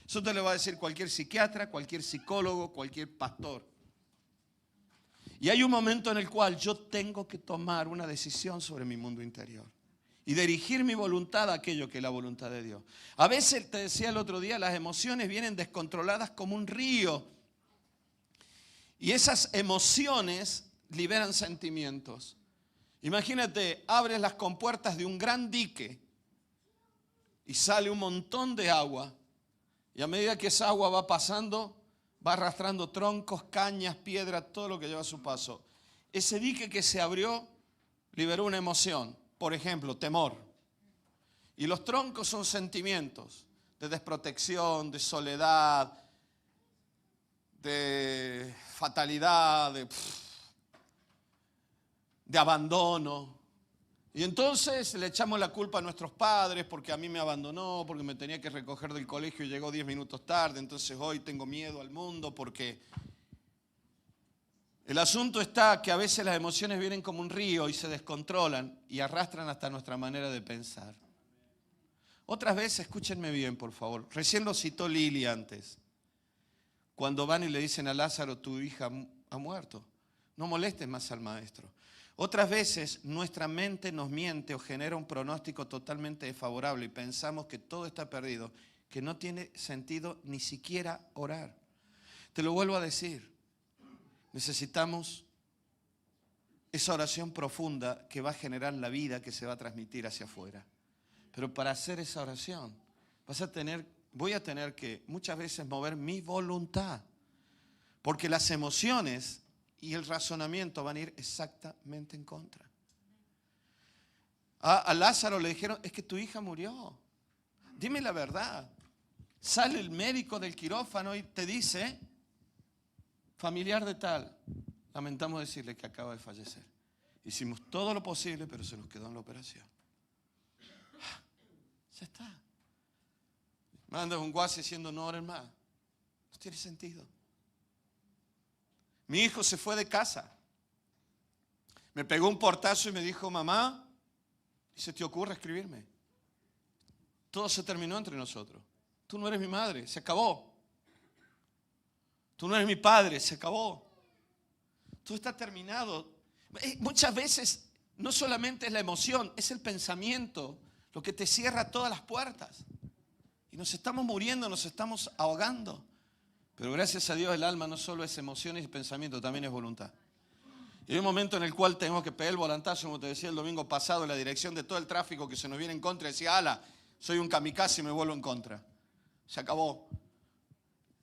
Eso te lo va a decir cualquier psiquiatra, cualquier psicólogo, cualquier pastor. Y hay un momento en el cual yo tengo que tomar una decisión sobre mi mundo interior y dirigir mi voluntad a aquello que es la voluntad de Dios. A veces, te decía el otro día, las emociones vienen descontroladas como un río. Y esas emociones liberan sentimientos. Imagínate, abres las compuertas de un gran dique y sale un montón de agua. Y a medida que esa agua va pasando, va arrastrando troncos, cañas, piedras, todo lo que lleva a su paso. Ese dique que se abrió liberó una emoción, por ejemplo, temor. Y los troncos son sentimientos de desprotección, de soledad, de fatalidad, de abandono. Y entonces le echamos la culpa a nuestros padres porque a mí me abandonó, porque me tenía que recoger del colegio y llegó 10 minutos tarde, entonces hoy tengo miedo al mundo porque... El asunto está que a veces las emociones vienen como un río y se descontrolan y arrastran hasta nuestra manera de pensar. Otras veces, escúchenme bien por favor, recién lo citó Lili antes, cuando van y le dicen a Lázaro, tu hija ha muerto, no molestes más al maestro. Otras veces nuestra mente nos miente o genera un pronóstico totalmente desfavorable y pensamos que todo está perdido, que no tiene sentido ni siquiera orar. Te lo vuelvo a decir, necesitamos esa oración profunda que va a generar la vida que se va a transmitir hacia afuera. Pero para hacer esa oración voy a tener que muchas veces mover mi voluntad, porque las emociones y el razonamiento van a ir exactamente en contra. A Lázaro le dijeron, es que tu hija murió. Dime la verdad. Sale el médico del quirófano y te dice, familiar de tal, lamentamos decirle que acaba de fallecer. Hicimos todo lo posible, pero se nos quedó en la operación. Ya está. Manda un guase diciendo no oren más. No tiene sentido. Mi hijo se fue de casa. Me pegó un portazo y me dijo, mamá, ¿y se te ocurre escribirme? Todo se terminó entre nosotros. Tú no eres mi madre, se acabó. Tú no eres mi padre, se acabó. Todo está terminado. Muchas veces no solamente es la emoción, es el pensamiento lo que te cierra todas las puertas. Y nos estamos muriendo, nos estamos ahogando. Pero gracias a Dios el alma no solo es emociones y pensamiento, también es voluntad. Y hay un momento en el cual tenemos que pegar el volantazo, como te decía el domingo pasado, en la dirección de todo el tráfico que se nos viene en contra. Y decía, ala, soy un kamikaze y me vuelvo en contra. Se acabó.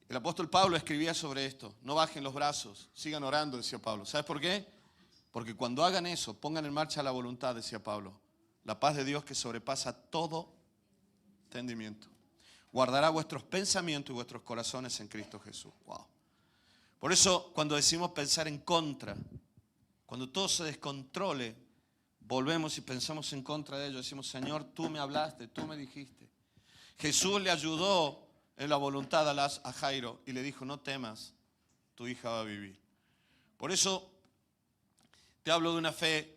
El apóstol Pablo escribía sobre esto. No bajen los brazos, sigan orando, decía Pablo. ¿Sabes por qué? Porque cuando hagan eso, pongan en marcha la voluntad, decía Pablo. La paz de Dios que sobrepasa todo entendimiento guardará vuestros pensamientos y vuestros corazones en Cristo Jesús. Wow. Por eso, cuando decimos pensar en contra, cuando todo se descontrole, volvemos y pensamos en contra de ello. Decimos, Señor, tú me hablaste, tú me dijiste. Jesús le ayudó en la voluntad a Jairo y le dijo, no temas, tu hija va a vivir. Por eso te hablo de una fe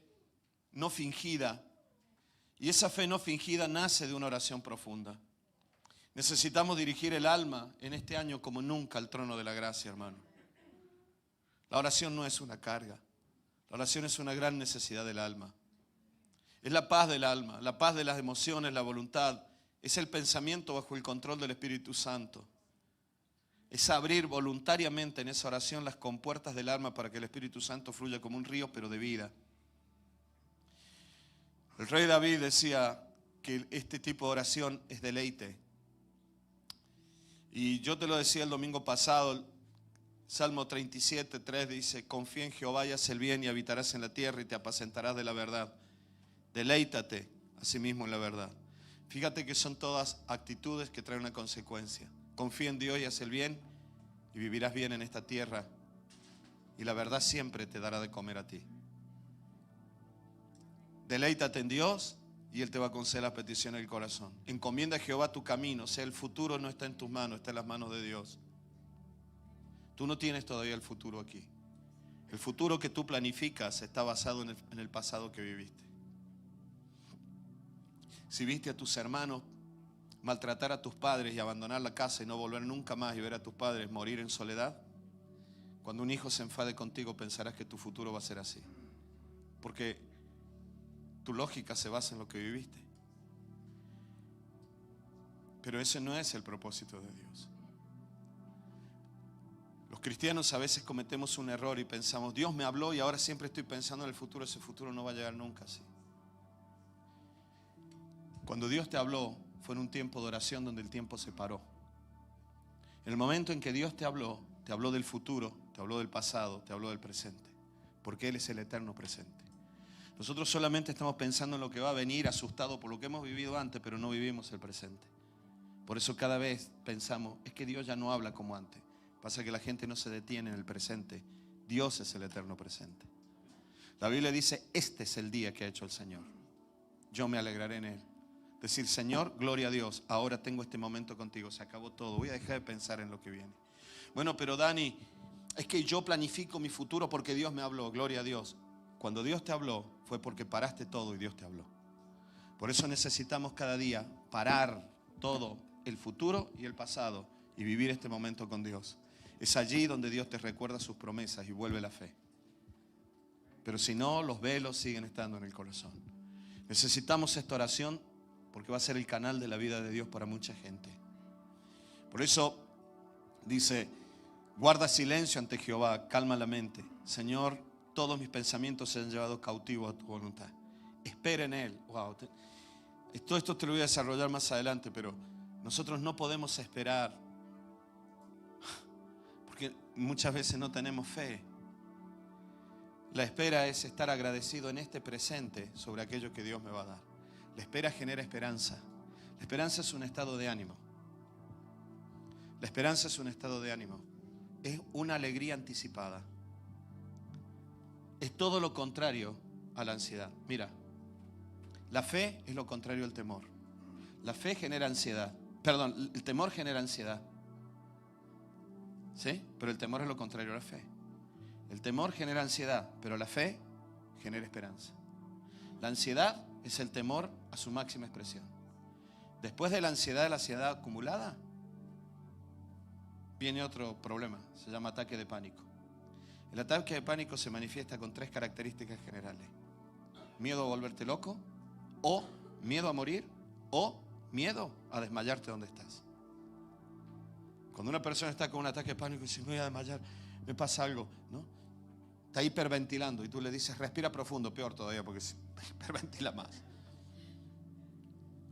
no fingida. Y esa fe no fingida nace de una oración profunda. Necesitamos dirigir el alma en este año como nunca al trono de la gracia, hermano. La oración no es una carga. La oración es una gran necesidad del alma. Es la paz del alma, la paz de las emociones, la voluntad. Es el pensamiento bajo el control del Espíritu Santo. Es abrir voluntariamente en esa oración las compuertas del alma para que el Espíritu Santo fluya como un río, pero de vida. El rey David decía que este tipo de oración es deleite. Y yo te lo decía el domingo pasado, Salmo 37:3 dice, confía en Jehová y haz el bien y habitarás en la tierra y te apacentarás de la verdad. Deleítate a sí mismo en la verdad. Fíjate que son todas actitudes que traen una consecuencia. Confía en Dios y haz el bien y vivirás bien en esta tierra. Y la verdad siempre te dará de comer a ti. Deleítate en Dios y Él te va a conceder las peticiones del corazón. Encomienda a Jehová tu camino. O sea, el futuro no está en tus manos, está en las manos de Dios. Tú no tienes todavía el futuro aquí. El futuro que tú planificas está basado en el pasado que viviste. Si viste a tus hermanos maltratar a tus padres y abandonar la casa y no volver nunca más y ver a tus padres morir en soledad, cuando un hijo se enfade contigo pensarás que tu futuro va a ser así. Porque tu lógica se basa en lo que viviste. Pero ese no es el propósito de Dios. Los cristianos a veces cometemos un error y pensamos, Dios me habló y ahora siempre estoy pensando en el futuro. Ese futuro no va a llegar nunca así. Cuando Dios te habló fue en un tiempo de oración donde el tiempo se paró. En el momento en que Dios te habló del futuro, te habló del pasado, te habló del presente. Porque Él es el eterno presente. Nosotros solamente estamos pensando en lo que va a venir, asustados por lo que hemos vivido antes, pero no vivimos el presente. Por eso cada vez pensamos, es que Dios ya no habla como antes. Pasa que la gente no se detiene en el presente. Dios es el eterno presente. La Biblia dice, este es el día que ha hecho el Señor. Yo me alegraré en Él. Decir, Señor, gloria a Dios, ahora tengo este momento contigo, se acabó todo, voy a dejar de pensar en lo que viene. Bueno, pero Dani, es que yo planifico mi futuro porque Dios me habló, gloria a Dios. Cuando Dios te habló fue porque paraste todo y Dios te habló. Por eso necesitamos cada día parar todo, el futuro y el pasado, y vivir este momento con Dios. Es allí donde Dios te recuerda sus promesas y vuelve la fe. Pero si no, los velos siguen estando en el corazón. Necesitamos esta oración porque va a ser el canal de la vida de Dios para mucha gente. Por eso dice, guarda silencio ante Jehová, calma la mente. Señor, todos mis pensamientos se han llevado cautivo a tu voluntad. Espera en Él. Wow. Todo esto te lo voy a desarrollar más adelante, pero nosotros no podemos esperar porque muchas veces no tenemos fe. La espera es estar agradecido en este presente sobre aquello que Dios me va a dar. La espera genera esperanza. La esperanza es un estado de ánimo. La esperanza es un estado de ánimo. Es una alegría anticipada. Es todo lo contrario a la ansiedad. Mira, la fe es lo contrario al temor. La fe genera ansiedad. Perdón, el temor genera ansiedad. ¿Sí? Pero el temor es lo contrario a la fe. El temor genera ansiedad, pero la fe genera esperanza. La ansiedad es el temor a su máxima expresión. Después de la ansiedad acumulada, viene otro problema, se llama ataque de pánico. El ataque de pánico se manifiesta con 3 características generales: miedo a volverte loco, o miedo a morir, o miedo a desmayarte donde estás. Cuando una persona está con un ataque de pánico y dice, me voy a desmayar, me pasa algo, ¿no? Está hiperventilando y tú le dices, respira profundo, peor todavía porque se hiperventila más.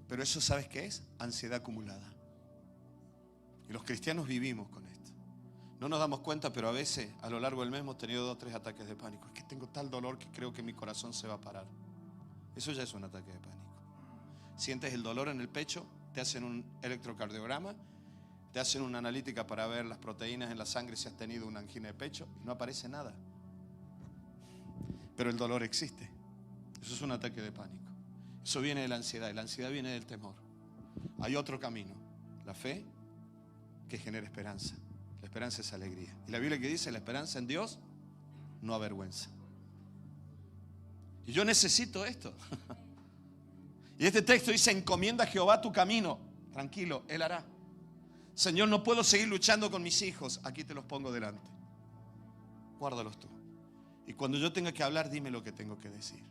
Pero eso, ¿sabes qué es? Ansiedad acumulada. Y los cristianos vivimos con esto. No nos damos cuenta, pero a veces a lo largo del mes hemos tenido 2 o 3 ataques de pánico. Es que tengo tal dolor que creo que mi corazón se va a parar. Eso ya es un ataque de pánico. Sientes el dolor en el pecho, te hacen un electrocardiograma, te hacen una analítica para ver las proteínas en la sangre si has tenido una angina de pecho y no aparece nada. Pero el dolor existe. Eso es un ataque de pánico. Eso viene de la ansiedad y la ansiedad viene del temor. Hay otro camino, la fe, que genera esperanza. La esperanza es alegría. Y la Biblia que dice, la esperanza en Dios no avergüenza. Y yo necesito esto. Y este texto dice, encomienda a Jehová tu camino. Tranquilo, Él hará. Señor, no puedo seguir luchando con mis hijos. Aquí te los pongo delante. Guárdalos tú. Y cuando yo tenga que hablar, dime lo que tengo que decir.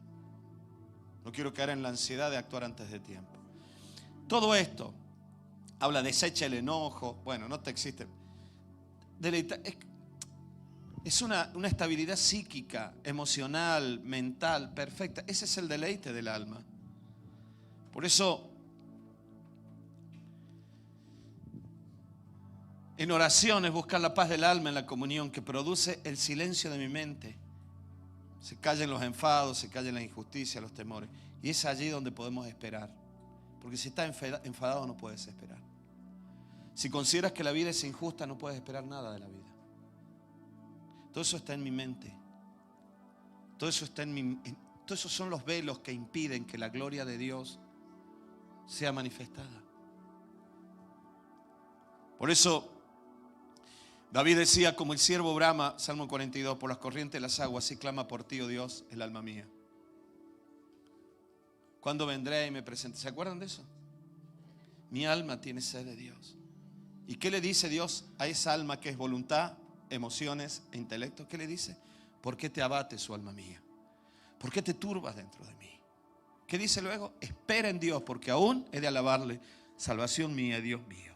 No quiero caer en la ansiedad de actuar antes de tiempo. Todo esto habla, desecha el enojo. Bueno, no te existe. Es una estabilidad psíquica, emocional, mental, perfecta. Ese es el deleite del alma. Por eso, en oración es buscar la paz del alma en la comunión que produce el silencio de mi mente. Se callen los enfados, se callen la injusticia, los temores. Y es allí donde podemos esperar. Porque si estás enfadado no puedes esperar. Si consideras que la vida es injusta no puedes esperar nada de la vida. Todo eso está en mi mente. Todo eso está todos esos son los velos que impiden que la gloria de Dios sea manifestada. Por eso David decía, como el siervo brama, Salmo 42, por las corrientes de las aguas, así clama por ti, oh Dios, el alma mía. ¿Cuándo vendré y me presentaré? ¿Se acuerdan de eso? Mi alma tiene sed de Dios. ¿Y qué le dice Dios a esa alma que es voluntad, emociones e intelecto? ¿Qué le dice? ¿Por qué te abates, su alma mía? ¿Por qué te turbas dentro de mí? ¿Qué dice luego? Espera en Dios, porque aún he de alabarle, salvación mía, Dios mío.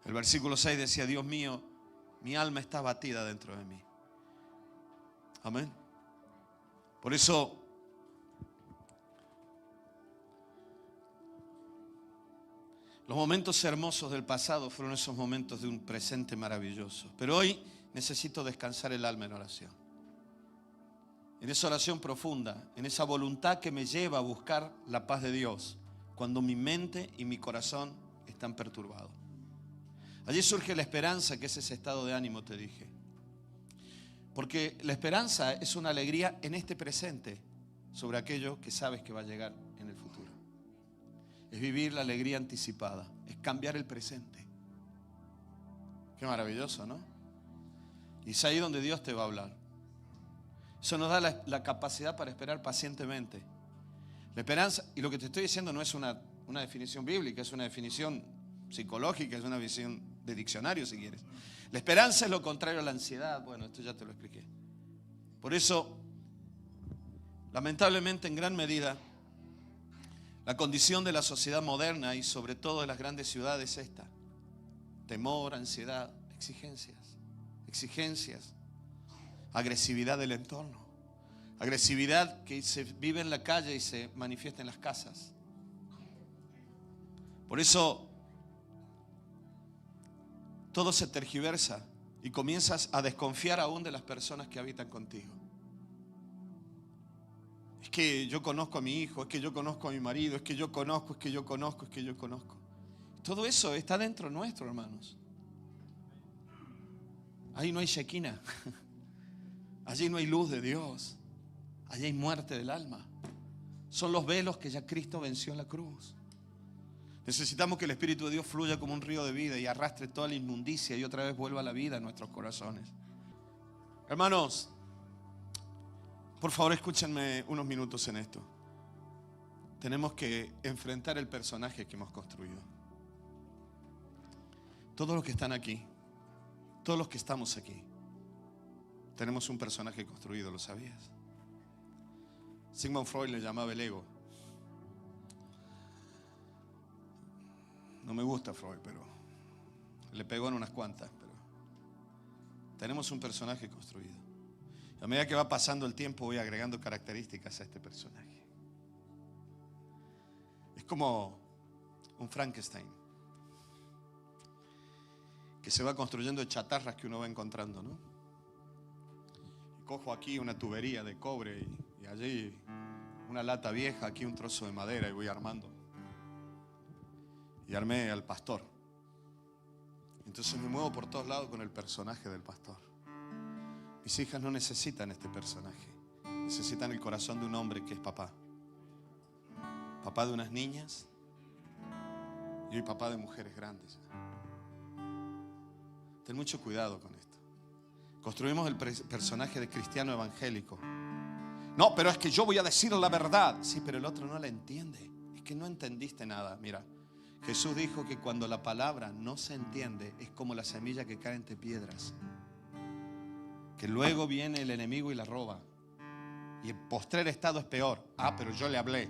El versículo 6 decía, Dios mío, mi alma está abatida dentro de mí. Amén. Por eso, los momentos hermosos del pasado fueron esos momentos de un presente maravilloso. Pero hoy necesito descansar el alma en oración. En esa oración profunda, en esa voluntad que me lleva a buscar la paz de Dios, cuando mi mente y mi corazón están perturbados. Allí surge la esperanza, que es ese estado de ánimo, te dije. Porque la esperanza es una alegría en este presente sobre aquello que sabes que va a llegar en el futuro. Es vivir la alegría anticipada, es cambiar el presente. Qué maravilloso, ¿no? Y es ahí donde Dios te va a hablar. Eso nos da la capacidad para esperar pacientemente. La esperanza, y lo que te estoy diciendo no es una definición bíblica, es una definición psicológica, es una visión de diccionario si quieres. La esperanza es lo contrario a la ansiedad. Bueno, esto ya te lo expliqué. Por eso, lamentablemente en gran medida, la condición de la sociedad moderna y sobre todo de las grandes ciudades es esta: temor, ansiedad, exigencias, agresividad del entorno, agresividad que se vive en la calle y se manifiesta en las casas. Por eso todo se tergiversa y comienzas a desconfiar aún de las personas que habitan contigo. Es que yo conozco a mi hijo, es que yo conozco a mi marido, es que yo conozco. Todo eso está dentro nuestro, hermanos. Ahí no hay Shekinah. Allí no hay luz de Dios. Allí hay muerte del alma. Son los velos que ya Cristo venció en la cruz. Necesitamos que el Espíritu de Dios fluya como un río de vida y arrastre toda la inmundicia y otra vez vuelva a la vida en nuestros corazones. Hermanos, por favor escúchenme unos minutos en esto. Tenemos que enfrentar el personaje que hemos construido. Todos los que están aquí, todos los que estamos aquí, tenemos un personaje construido, ¿lo sabías? Sigmund Freud le llamaba el ego. No me gusta Freud, pero le pegó en unas cuantas. Pero tenemos un personaje construido. A medida que va pasando el tiempo voy agregando características a este personaje. Es como un Frankenstein que se va construyendo de chatarras que uno va encontrando, ¿no? Y cojo aquí una tubería de cobre y allí una lata vieja, aquí un trozo de madera y voy armando. Y armé al pastor. Entonces me muevo por todos lados con el personaje del pastor. Mis hijas no necesitan este personaje. Necesitan el corazón de un hombre que es papá. Papá de unas niñas y hoy papá de mujeres grandes. Ten mucho cuidado con esto. Construimos el personaje de cristiano evangélico. No, pero es que yo voy a decir la verdad. Sí, pero el otro no la entiende. Es que no entendiste nada. Mira, Jesús dijo que cuando la palabra no se entiende es como la semilla que cae entre piedras, que luego viene el enemigo y la roba, y el postrer estado es peor. Ah, pero yo le hablé.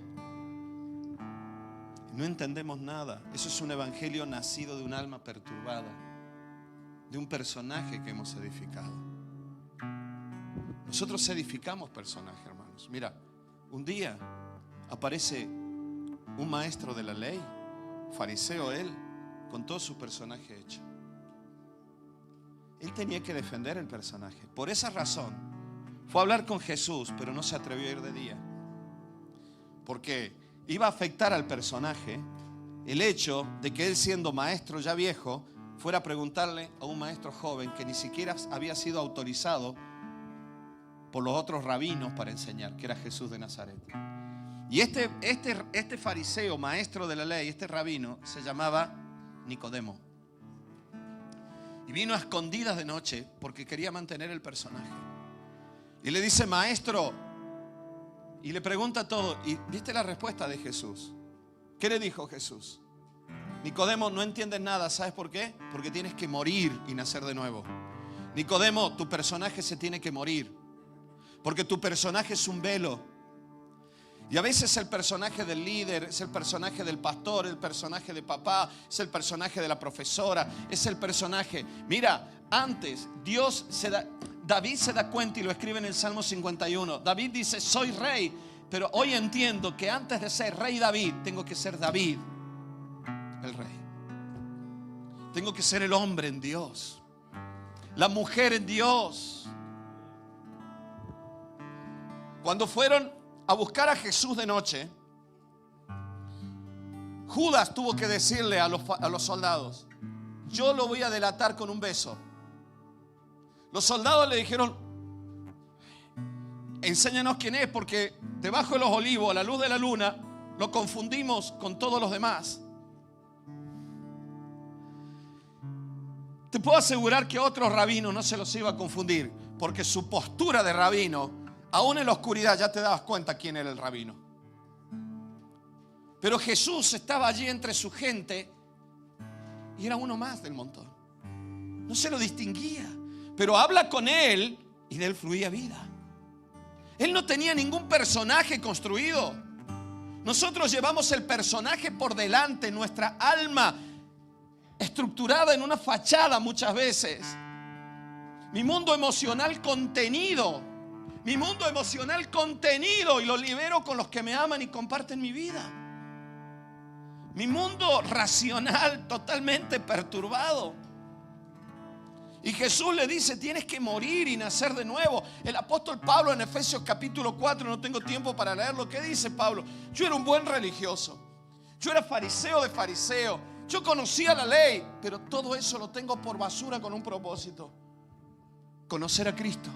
No entendemos nada. Eso es un evangelio nacido de un alma perturbada, de un personaje que hemos edificado. Nosotros edificamos personajes, hermanos. Mira, un día aparece un maestro de la ley, fariseo él, con todo su personaje hecho. Él tenía que defender el personaje. Por esa razón fue a hablar con Jesús, pero no se atrevió a ir de día, porque iba a afectar al personaje el hecho de que él, siendo maestro ya viejo, fuera a preguntarle a un maestro joven que ni siquiera había sido autorizado por los otros rabinos para enseñar, que era Jesús de Nazaret. Y este fariseo, maestro de la ley, este rabino, se llamaba Nicodemo. Y vino a escondidas de noche porque quería mantener el personaje. Y le dice, maestro, y le pregunta todo. ¿Y viste la respuesta de Jesús? ¿Qué le dijo Jesús? Nicodemo, no entiendes nada. ¿Sabes por qué? Porque tienes que morir y nacer de nuevo. Nicodemo, tu personaje se tiene que morir. Porque tu personaje es un velo. Y a veces el personaje del líder, es el personaje del pastor, el personaje de papá, es el personaje de la profesora, es el personaje. Mira, antes David se da cuenta y lo escribe en el Salmo 51. David dice, soy rey, pero hoy entiendo que antes de ser rey David, tengo que ser David, el rey. Tengo que ser el hombre en Dios, la mujer en Dios. Cuando fueron a buscar a Jesús de noche, Judas tuvo que decirle a los soldados, yo lo voy a delatar con un beso. Los soldados le dijeron, enséñanos quién es, porque debajo de los olivos, a la luz de la luna, lo confundimos con todos los demás. Te puedo asegurar que otros rabinos no se los iba a confundir, porque su postura de rabino, aún en la oscuridad ya te dabas cuenta quién era el rabino. Pero Jesús estaba allí entre su gente y era uno más del montón. No se lo distinguía, pero habla con él y de él fluía vida. Él no tenía ningún personaje construido. Nosotros llevamos el personaje por delante, nuestra alma estructurada en una fachada muchas veces. Mi mundo emocional contenido. Mi mundo emocional contenido y lo libero con los que me aman y comparten mi vida. Mi mundo racional totalmente perturbado. Y Jesús le dice, tienes que morir y nacer de nuevo. El apóstol Pablo en Efesios capítulo 4, no tengo tiempo para leerlo. ¿Qué dice Pablo? Yo era un buen religioso. Yo era fariseo de fariseo. Yo conocía la ley, pero todo eso lo tengo por basura con un propósito: conocer a Cristo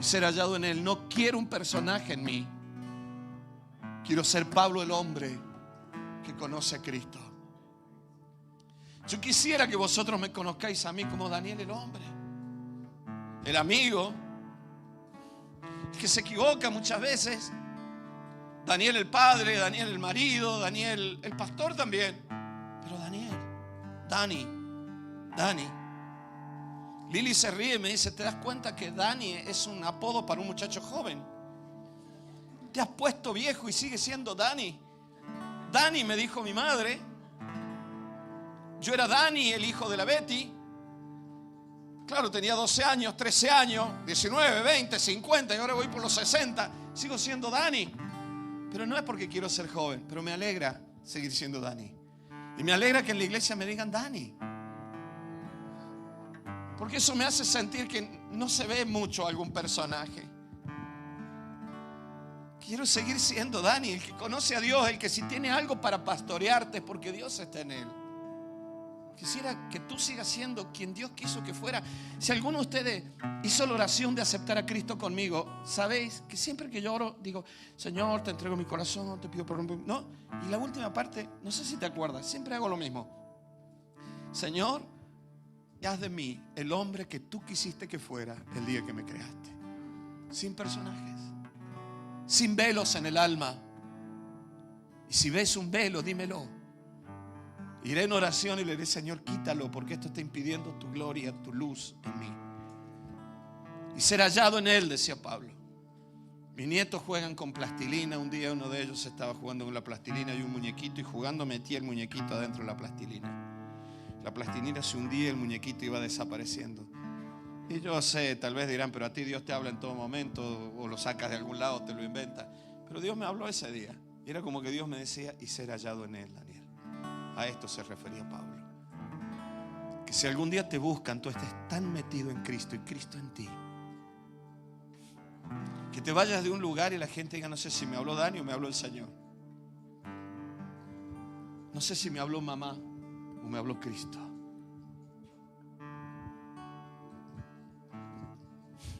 y ser hallado en Él. No quiero un personaje en mí. Quiero ser Pablo el hombre que conoce a Cristo. Yo quisiera que vosotros me conozcáis a mí como Daniel el hombre, el amigo, que se equivoca muchas veces. Daniel el padre, Daniel el marido, Daniel el pastor también. Pero Dani. Lili se ríe y me dice, ¿te das cuenta que Dani es un apodo para un muchacho joven? Te has puesto viejo y sigues siendo Dani. Dani, me dijo mi madre. Yo era Dani, el hijo de la Betty. Claro, tenía 12 años, 13 años, 19, 20, 50 y ahora voy por los 60. Sigo siendo Dani. Pero no es porque quiero ser joven, pero me alegra seguir siendo Dani. Y me alegra que en la iglesia me digan Dani. Porque eso me hace sentir que no se ve mucho algún personaje. Quiero seguir siendo Dani, el que conoce a Dios, el que si tiene algo para pastorearte es porque Dios está en él. Quisiera que tú sigas siendo quien Dios quiso que fuera. Si alguno de ustedes hizo la oración de aceptar a Cristo conmigo, sabéis que siempre que yo oro digo, Señor, te entrego mi corazón, te pido perdón. No, y la última parte, no sé si te acuerdas, siempre hago lo mismo. Señor, haz de mí el hombre que tú quisiste que fuera el día que me creaste. Sin personajes, sin velos en el alma. Y si ves un velo, dímelo. Iré en oración y le diré, Señor, quítalo, porque esto está impidiendo tu gloria, tu luz en mí. Y ser hallado en Él, decía Pablo. Mis nietos juegan con plastilina. Un día uno de ellos estaba jugando con la plastilina y un muñequito, y jugando metía el muñequito adentro de la plastilina. La plastilina se hundía y el muñequito iba desapareciendo. Y yo sé, tal vez dirán, pero a ti Dios te habla en todo momento, o lo sacas de algún lado, te lo inventas. Pero Dios me habló ese día. Y era como que Dios me decía, y ser hallado en Él, Daniel. A esto se refería Pablo. Que si algún día te buscan, tú estés tan metido en Cristo y Cristo en ti, que te vayas de un lugar y la gente diga, no sé si me habló Dani o me habló el Señor. No sé si me habló mamá o me habló Cristo.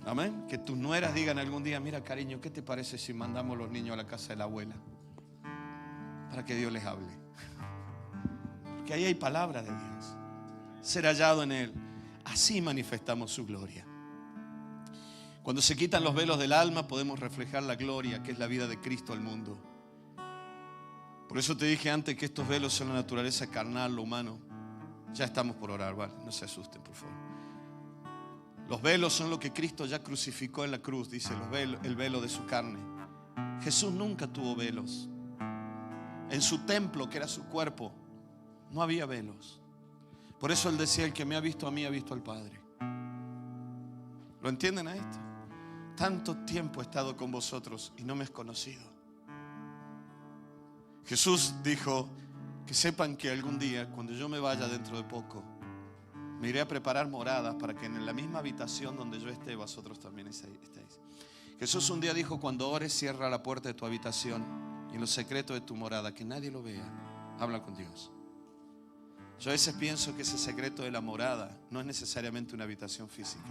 Amén. Que tus nueras digan algún día, mira cariño, ¿qué te parece si mandamos los niños a la casa de la abuela? Para que Dios les hable. Que ahí hay palabra de Dios. Ser hallado en Él. así manifestamos su gloria. Cuando se quitan los velos del alma, podemos reflejar la gloria, que es la vida de Cristo al mundo. Por eso te dije antes que estos velos son la naturaleza carnal, lo humano. Ya estamos por orar, ¿vale? No se asusten, por favor. Los velos son lo que Cristo ya crucificó en la cruz, dice el velo de su carne. Jesús nunca tuvo velos. En su templo, que era su cuerpo, no había velos. Por eso Él decía, el que me ha visto a mí ha visto al Padre. ¿Lo entienden a esto? Tanto tiempo he estado con vosotros y no me has conocido. Jesús dijo, que sepan que algún día, cuando yo me vaya dentro de poco, me iré a preparar moradas para que en la misma habitación donde yo esté, vosotros también estéis. Jesús un día dijo, cuando ores, cierra la puerta de tu habitación y en los secretos de tu morada, que nadie lo vea, habla con Dios. Yo a veces pienso que ese secreto de la morada no es necesariamente una habitación física.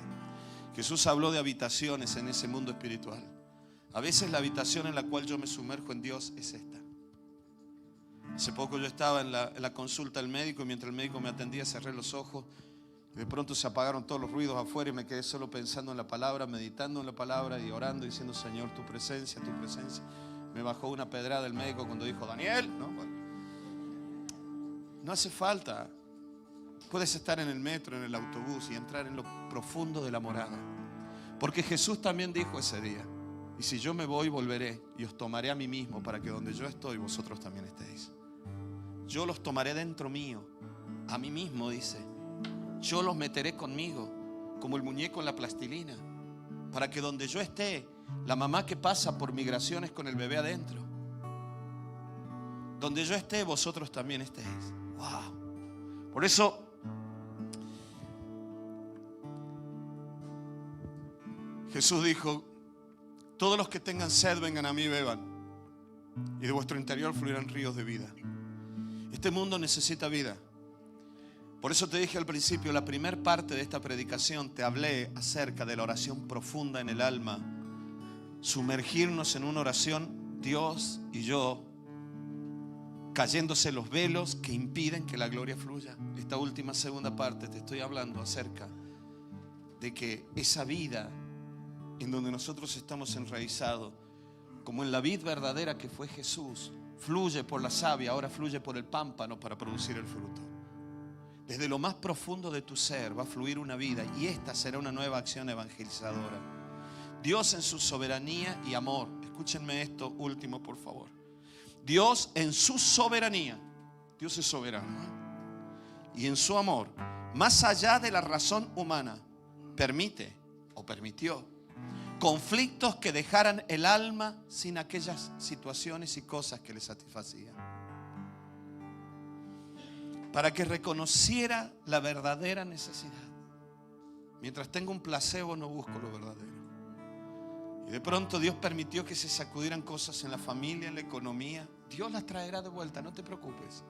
Jesús habló de habitaciones en ese mundo espiritual. A veces la habitación en la cual yo me sumerjo en Dios es esta. Hace poco yo estaba en la consulta del médico y mientras el médico me atendía cerré los ojos y de pronto se apagaron todos los ruidos afuera y me quedé solo pensando en la palabra, meditando en la palabra y orando, diciendo, Señor, tu presencia, tu presencia. Me bajó una pedrada el médico cuando dijo, Daniel, ¿no? Bueno, no hace falta. Puedes estar en el metro, en el autobús y entrar en lo profundo de la morada. Porque Jesús también dijo ese día, y si yo me voy, volveré y os tomaré a mí mismo para que donde yo estoy, vosotros también estéis. Yo los tomaré dentro mío, a mí mismo, dice. Yo los meteré conmigo, como el muñeco en la plastilina, para que donde yo esté, la mamá que pasa por migraciones con el bebé adentro, donde yo esté, vosotros también estéis. Wow. Por eso Jesús dijo, todos los que tengan sed vengan a mí y beban, y de vuestro interior fluirán ríos de vida. Este mundo necesita vida. Por eso te dije al principio, la primera parte de esta predicación te hablé acerca de la oración profunda en el alma. Sumergirnos en una oración, Dios y yo, cayéndose los velos que impiden que la gloria fluya. Esta última segunda parte te estoy hablando acerca de que esa vida en donde nosotros estamos enraizados, como en la vid verdadera que fue Jesús, fluye por la savia, ahora fluye por el pámpano para producir el fruto. Desde lo más profundo de tu ser va a fluir una vida y esta será una nueva acción evangelizadora. Dios en su soberanía y amor, escúchenme esto último por favor. Dios en su soberanía, Dios es soberano, ¿eh? Y en su amor, más allá de la razón humana, permite o permitió conflictos que dejaran el alma sin aquellas situaciones y cosas que le satisfacían, para que reconociera la verdadera necesidad. Mientras tengo un placebo no busco lo verdadero. Y de pronto Dios permitió que se sacudieran cosas en la familia, en la economía. Dios las traerá de vuelta, no te preocupes.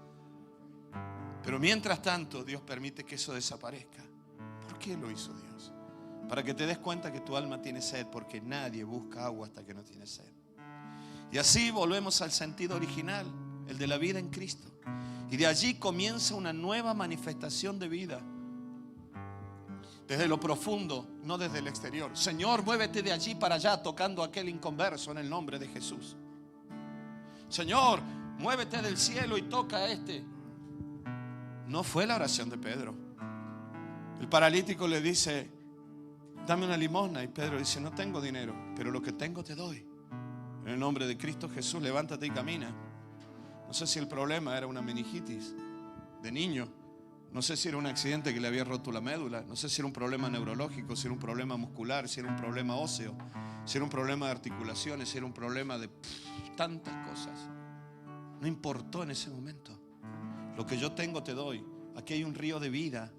Pero mientras tanto Dios permite que eso desaparezca. ¿Por qué lo hizo Dios? Para que te des cuenta que tu alma tiene sed, porque nadie busca agua hasta que no tiene sed. Y así volvemos al sentido original, el de la vida en Cristo. Y de allí comienza una nueva manifestación de vida. Desde lo profundo, no desde el exterior. Señor, muévete de allí para allá tocando a aquel inconverso en el nombre de Jesús. Señor, muévete del cielo y toca a este. No fue la oración de Pedro. El paralítico le dice, dame una limosna. Y Pedro dice, no tengo dinero, pero lo que tengo te doy. En el nombre de Cristo Jesús, levántate y camina. No sé si el problema era una meningitis de niño. No sé si era un accidente que le había roto la médula. No sé si era un problema neurológico, si era un problema muscular, si era un problema óseo, si era un problema de articulaciones, si era un problema de tantas cosas. No importó en ese momento. Lo que yo tengo te doy. Aquí hay un río de vida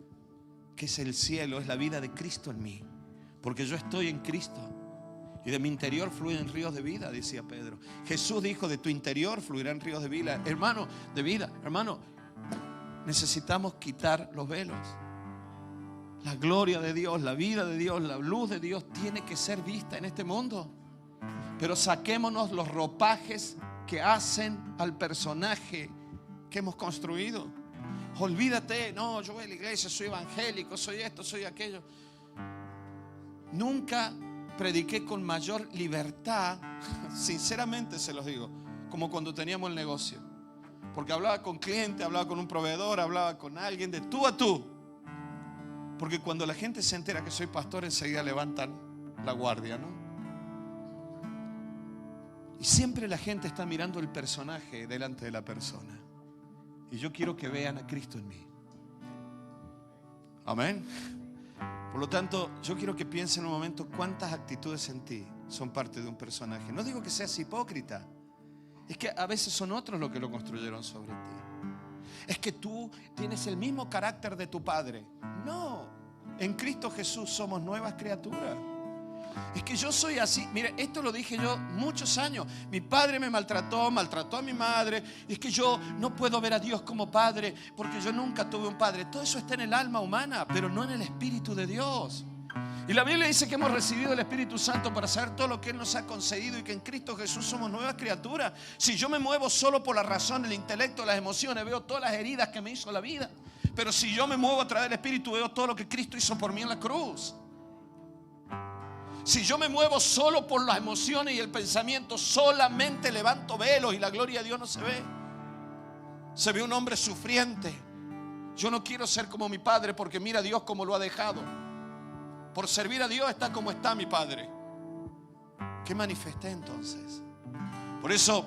que es el cielo, es la vida de Cristo en mí. Porque yo estoy en Cristo. Y de mi interior fluyen ríos de vida, decía Pedro. Jesús dijo, de tu interior fluirán ríos de vida. Hermano, de vida. Hermano, necesitamos quitar los velos. La gloria de Dios, la vida de Dios, la luz de Dios tiene que ser vista en este mundo. Pero saquémonos los ropajes que hacen al personaje que hemos construido. Olvídate, no, yo voy a la iglesia, soy evangélico, soy esto, soy aquello. Nunca prediqué con mayor libertad, sinceramente se los digo, como cuando teníamos el negocio. Porque hablaba con clientes, hablaba con un proveedor, hablaba con alguien de tú a tú. Porque cuando la gente se entera que soy pastor, enseguida levantan la guardia, ¿no? Y siempre la gente está mirando el personaje delante de la persona. Y yo quiero que vean a Cristo en mí. Amén. Por lo tanto, yo quiero que piensen un momento cuántas actitudes en ti son parte de un personaje. No digo que seas hipócrita. Es que a veces son otros los que lo construyeron sobre ti. Es que tú tienes el mismo carácter de tu padre. No, en Cristo Jesús somos nuevas criaturas. Es que yo soy así. Mire, esto lo dije yo muchos años. Mi padre me maltrató a mi madre. Es que yo no puedo ver a Dios como padre porque yo nunca tuve un padre. Todo eso está en el alma humana, pero no en el Espíritu de Dios. Y la Biblia dice que hemos recibido el Espíritu Santo para saber todo lo que Él nos ha concedido y que en Cristo Jesús somos nuevas criaturas. Si yo me muevo solo por la razón, el intelecto, las emociones, veo todas las heridas que me hizo la vida. Pero si yo me muevo a través del Espíritu, veo todo lo que Cristo hizo por mí en la cruz. Si yo me muevo solo por las emociones y el pensamiento, solamente levanto velos y la gloria de Dios no se ve. Se ve un hombre sufriente. Yo no quiero ser como mi padre porque mira a Dios como lo ha dejado. Por servir a Dios está como está mi padre. ¿Qué manifesté entonces? Por eso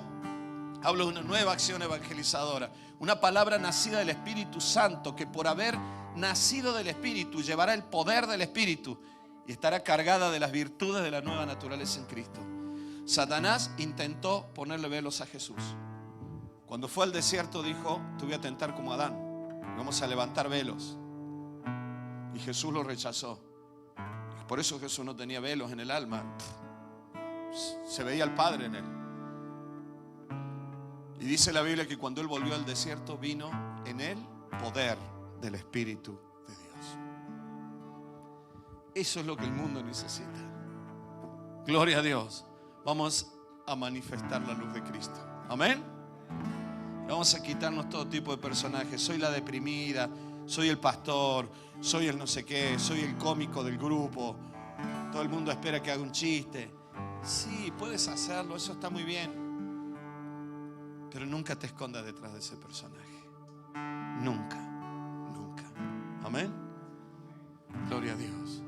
hablo de una nueva acción evangelizadora. Una palabra nacida del Espíritu Santo que por haber nacido del Espíritu llevará el poder del Espíritu y estará cargada de las virtudes de la nueva naturaleza en Cristo. Satanás intentó ponerle velos a Jesús. Cuando fue al desierto dijo: te voy a tentar como Adán, vamos a levantar velos. Y Jesús lo rechazó. Por eso Jesús no tenía velos en el alma. Se veía al Padre en él. Y dice la Biblia que cuando él volvió al desierto vino en él poder del Espíritu de Dios. Eso es lo que el mundo necesita. Gloria a Dios. Vamos a manifestar la luz de Cristo. Amén. Vamos a quitarnos todo tipo de personajes. Soy la deprimida, soy el pastor, soy el no sé qué, soy el cómico del grupo. Todo el mundo espera que haga un chiste. Sí, puedes hacerlo, eso está muy bien. Pero nunca te escondas detrás de ese personaje. Nunca, nunca. Amén. Gloria a Dios.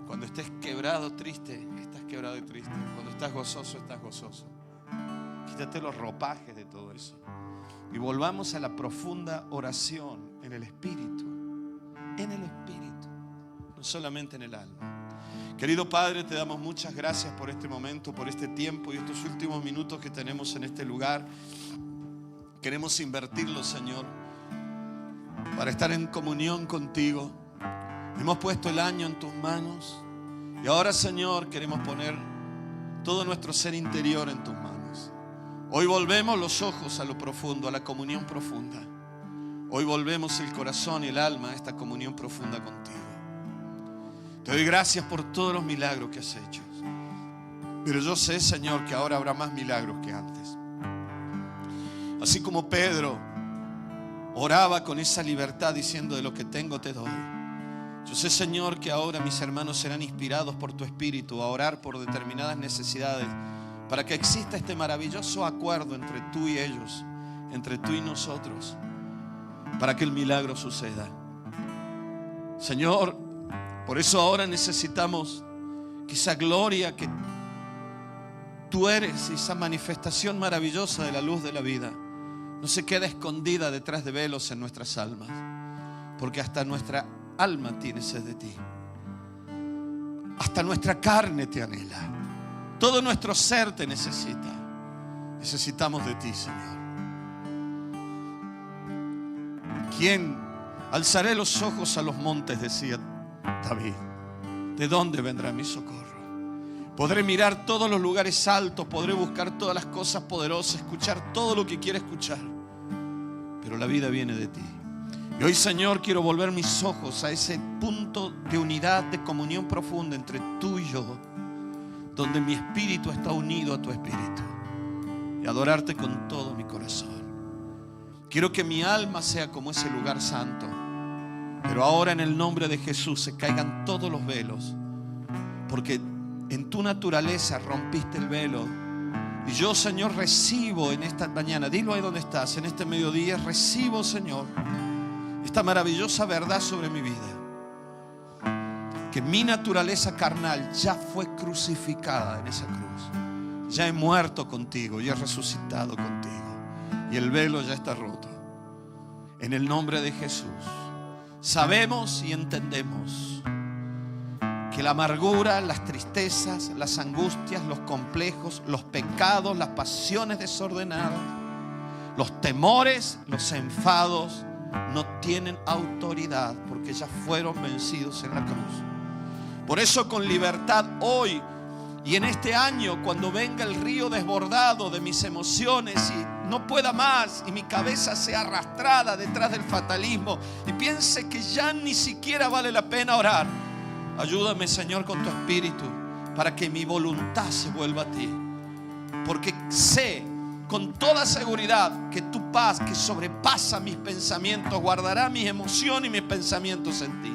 Cuando estés quebrado, triste, estás quebrado y triste. Cuando estás gozoso, estás gozoso. Quítate los ropajes de todo eso. Y volvamos a la profunda oración en el Espíritu. En el Espíritu, no solamente en el alma. Querido Padre, te damos muchas gracias por este momento, por este tiempo y estos últimos minutos que tenemos en este lugar. Queremos invertirlos, Señor, para estar en comunión contigo. Hemos puesto el año en tus manos y ahora, Señor, queremos poner todo nuestro ser interior en tus manos. Hoy volvemos los ojos a lo profundo, a la comunión profunda. Hoy volvemos el corazón y el alma a esta comunión profunda contigo. Te doy gracias por todos los milagros que has hecho. Pero yo sé, Señor, que ahora habrá más milagros que antes. Así como Pedro oraba con esa libertad diciendo: de lo que tengo te doy. Yo sé, Señor, que ahora mis hermanos serán inspirados por tu Espíritu a orar por determinadas necesidades para que exista este maravilloso acuerdo entre tú y ellos, entre tú y nosotros, para que el milagro suceda. Señor, por eso ahora necesitamos que esa gloria que tú eres, esa manifestación maravillosa de la luz de la vida, no se quede escondida detrás de velos en nuestras almas, porque hasta nuestra alma tiene sed de ti. Hasta nuestra carne te anhela. Todo nuestro ser te necesita. Necesitamos de ti, Señor. ¿Quién? Alzaré los ojos a los montes, decía David. ¿De dónde vendrá mi socorro? Podré mirar todos los lugares altos, podré buscar todas las cosas poderosas, escuchar todo lo que quiera escuchar, pero la vida viene de ti. Y hoy, Señor, quiero volver mis ojos a ese punto de unidad, de comunión profunda entre tú y yo, donde mi espíritu está unido a tu espíritu, y adorarte con todo mi corazón. Quiero que mi alma sea como ese lugar santo. Pero ahora en el nombre de Jesús se caigan todos los velos. Porque en tu naturaleza rompiste el velo. Y yo, Señor, recibo en esta mañana, dilo ahí donde estás, en este mediodía, recibo, Señor, esta maravillosa verdad sobre mi vida. Que mi naturaleza carnal ya fue crucificada en esa cruz. Ya he muerto contigo y he resucitado contigo. Y el velo ya está roto. En el nombre de Jesús. Sabemos y entendemos que la amargura, las tristezas, las angustias, los complejos, los pecados, las pasiones desordenadas, los temores, los enfados no tienen autoridad porque ya fueron vencidos en la cruz. Por eso con libertad hoy y en este año, cuando venga el río desbordado de mis emociones y no pueda más y mi cabeza sea arrastrada detrás del fatalismo y piense que ya ni siquiera vale la pena orar, ayúdame, Señor, con tu espíritu para que mi voluntad se vuelva a ti. Porque sé con toda seguridad que tu paz, que sobrepasa mis pensamientos, guardará mis emociones y mis pensamientos en ti.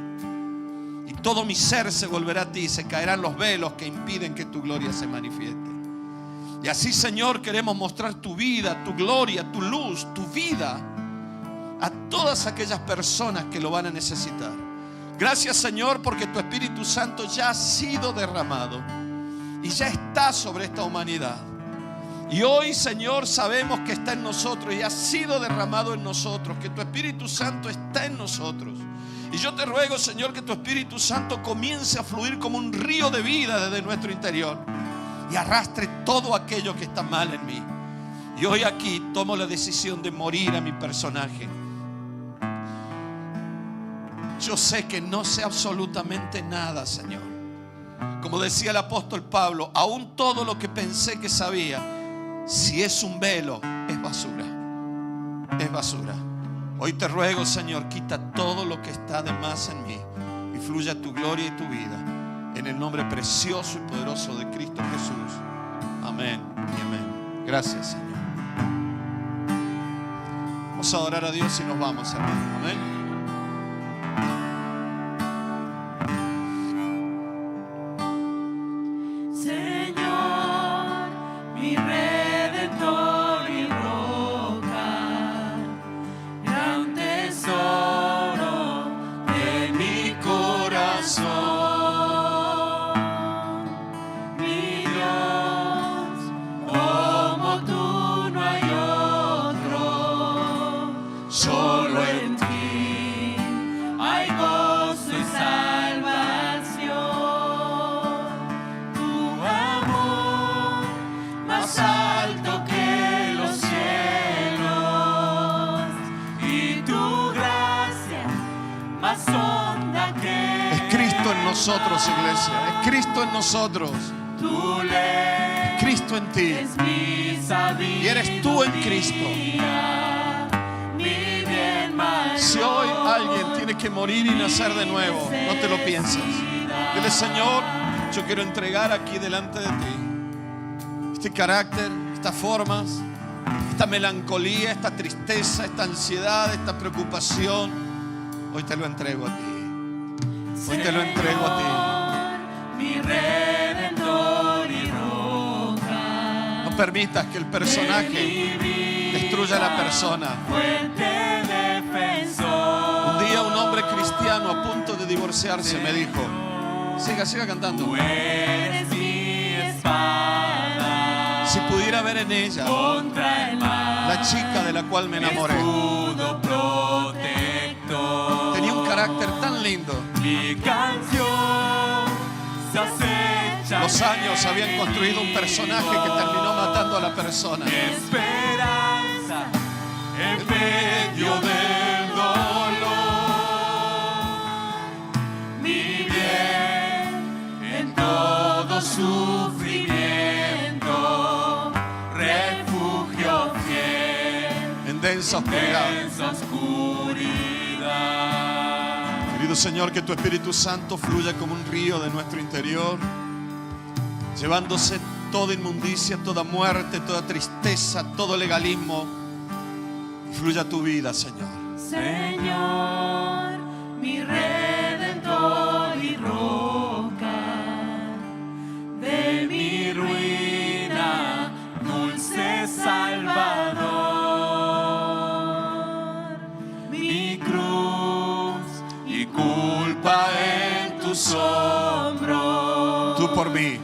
Y todo mi ser se volverá a ti, se caerán los velos que impiden que tu gloria se manifieste. Y así, Señor, queremos mostrar tu vida, tu gloria, tu luz, tu vida a todas aquellas personas que lo van a necesitar. Gracias, Señor, porque tu Espíritu Santo ya ha sido derramado y ya está sobre esta humanidad. Y hoy, Señor, sabemos que está en nosotros y ha sido derramado en nosotros, que tu Espíritu Santo está en nosotros. Y yo te ruego, Señor, que tu Espíritu Santo comience a fluir como un río de vida desde nuestro interior y arrastre todo aquello que está mal en mí. Y hoy aquí tomo la decisión de morir a mi personaje. Yo sé que no sé absolutamente nada, Señor. Como decía el apóstol Pablo, aún todo lo que pensé que sabía, si es un velo, es basura. Es basura. Hoy te ruego, Señor, quita todo lo que está de más en mí y fluya tu gloria y tu vida. En el nombre precioso y poderoso de Cristo Jesús. Amén y amén. Gracias, Señor. Vamos a adorar a Dios y nos vamos, hermano. Amén. Nosotros, iglesia, es Cristo en nosotros, es Cristo en ti y eres tú en Cristo. Si hoy alguien tiene que morir y nacer de nuevo, no te lo pienses. Dile: Señor, yo quiero entregar aquí delante de ti este carácter, estas formas, esta melancolía, esta tristeza, esta ansiedad, esta preocupación. Hoy te lo entrego a ti. Hoy te lo entrego a ti. Mi Redentor y roca. No permitas que el personaje destruya a la persona. Un día un hombre cristiano a punto de divorciarse me dijo: siga cantando. Tú eres mi espada. Si pudiera ver en ella la chica de la cual me enamoré. Tenía un carácter tan lindo. Mi canción se acecha. Los años habían construido un personaje que terminó matando a la persona. Esperanza en medio del dolor. Mi bien en todo sufrimiento. Refugio fiel en densa oscuridad. Querido Señor, que tu Espíritu Santo fluya como un río de nuestro interior, llevándose toda inmundicia, toda muerte, toda tristeza, todo legalismo, Fluya tu vida, Señor. Señor, mi Redentor y roca, de mi ruina, dulce Salvador. Mi cruz y culpa en tus hombros. Tú por mí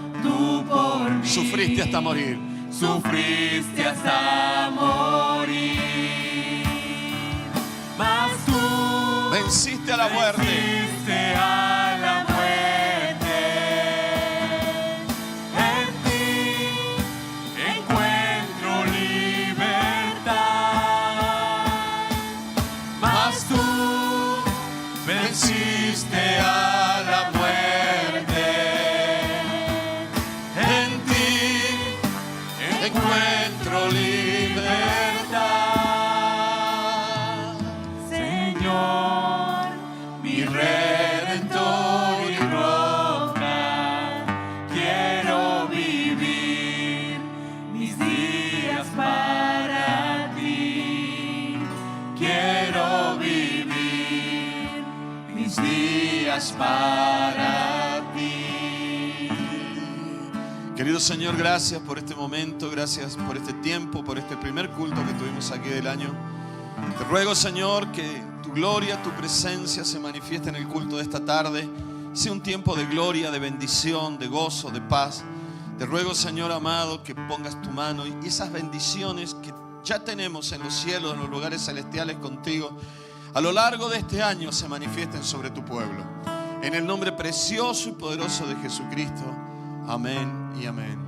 sufriste hasta morir. Sufriste hasta morir. Mas tú venciste a la muerte. Venciste a la muerte. En ti encuentro libertad. Mas tú venciste a la muerte. En ti encuentro libertad. Señor, mi Redentor y roca, quiero vivir mis días para ti. Quiero vivir mis días para ti. Querido Señor, gracias por este momento, gracias por este tiempo, por este primer culto que tuvimos aquí del año. Te ruego, Señor, que tu gloria, tu presencia se manifieste en el culto de esta tarde. Sea un tiempo de gloria, de bendición, de gozo, de paz. Te ruego, Señor amado, que pongas tu mano y esas bendiciones que ya tenemos en los cielos, en los lugares celestiales contigo, a lo largo de este año se manifiesten sobre tu pueblo. En el nombre precioso y poderoso de Jesucristo. Amén y amén.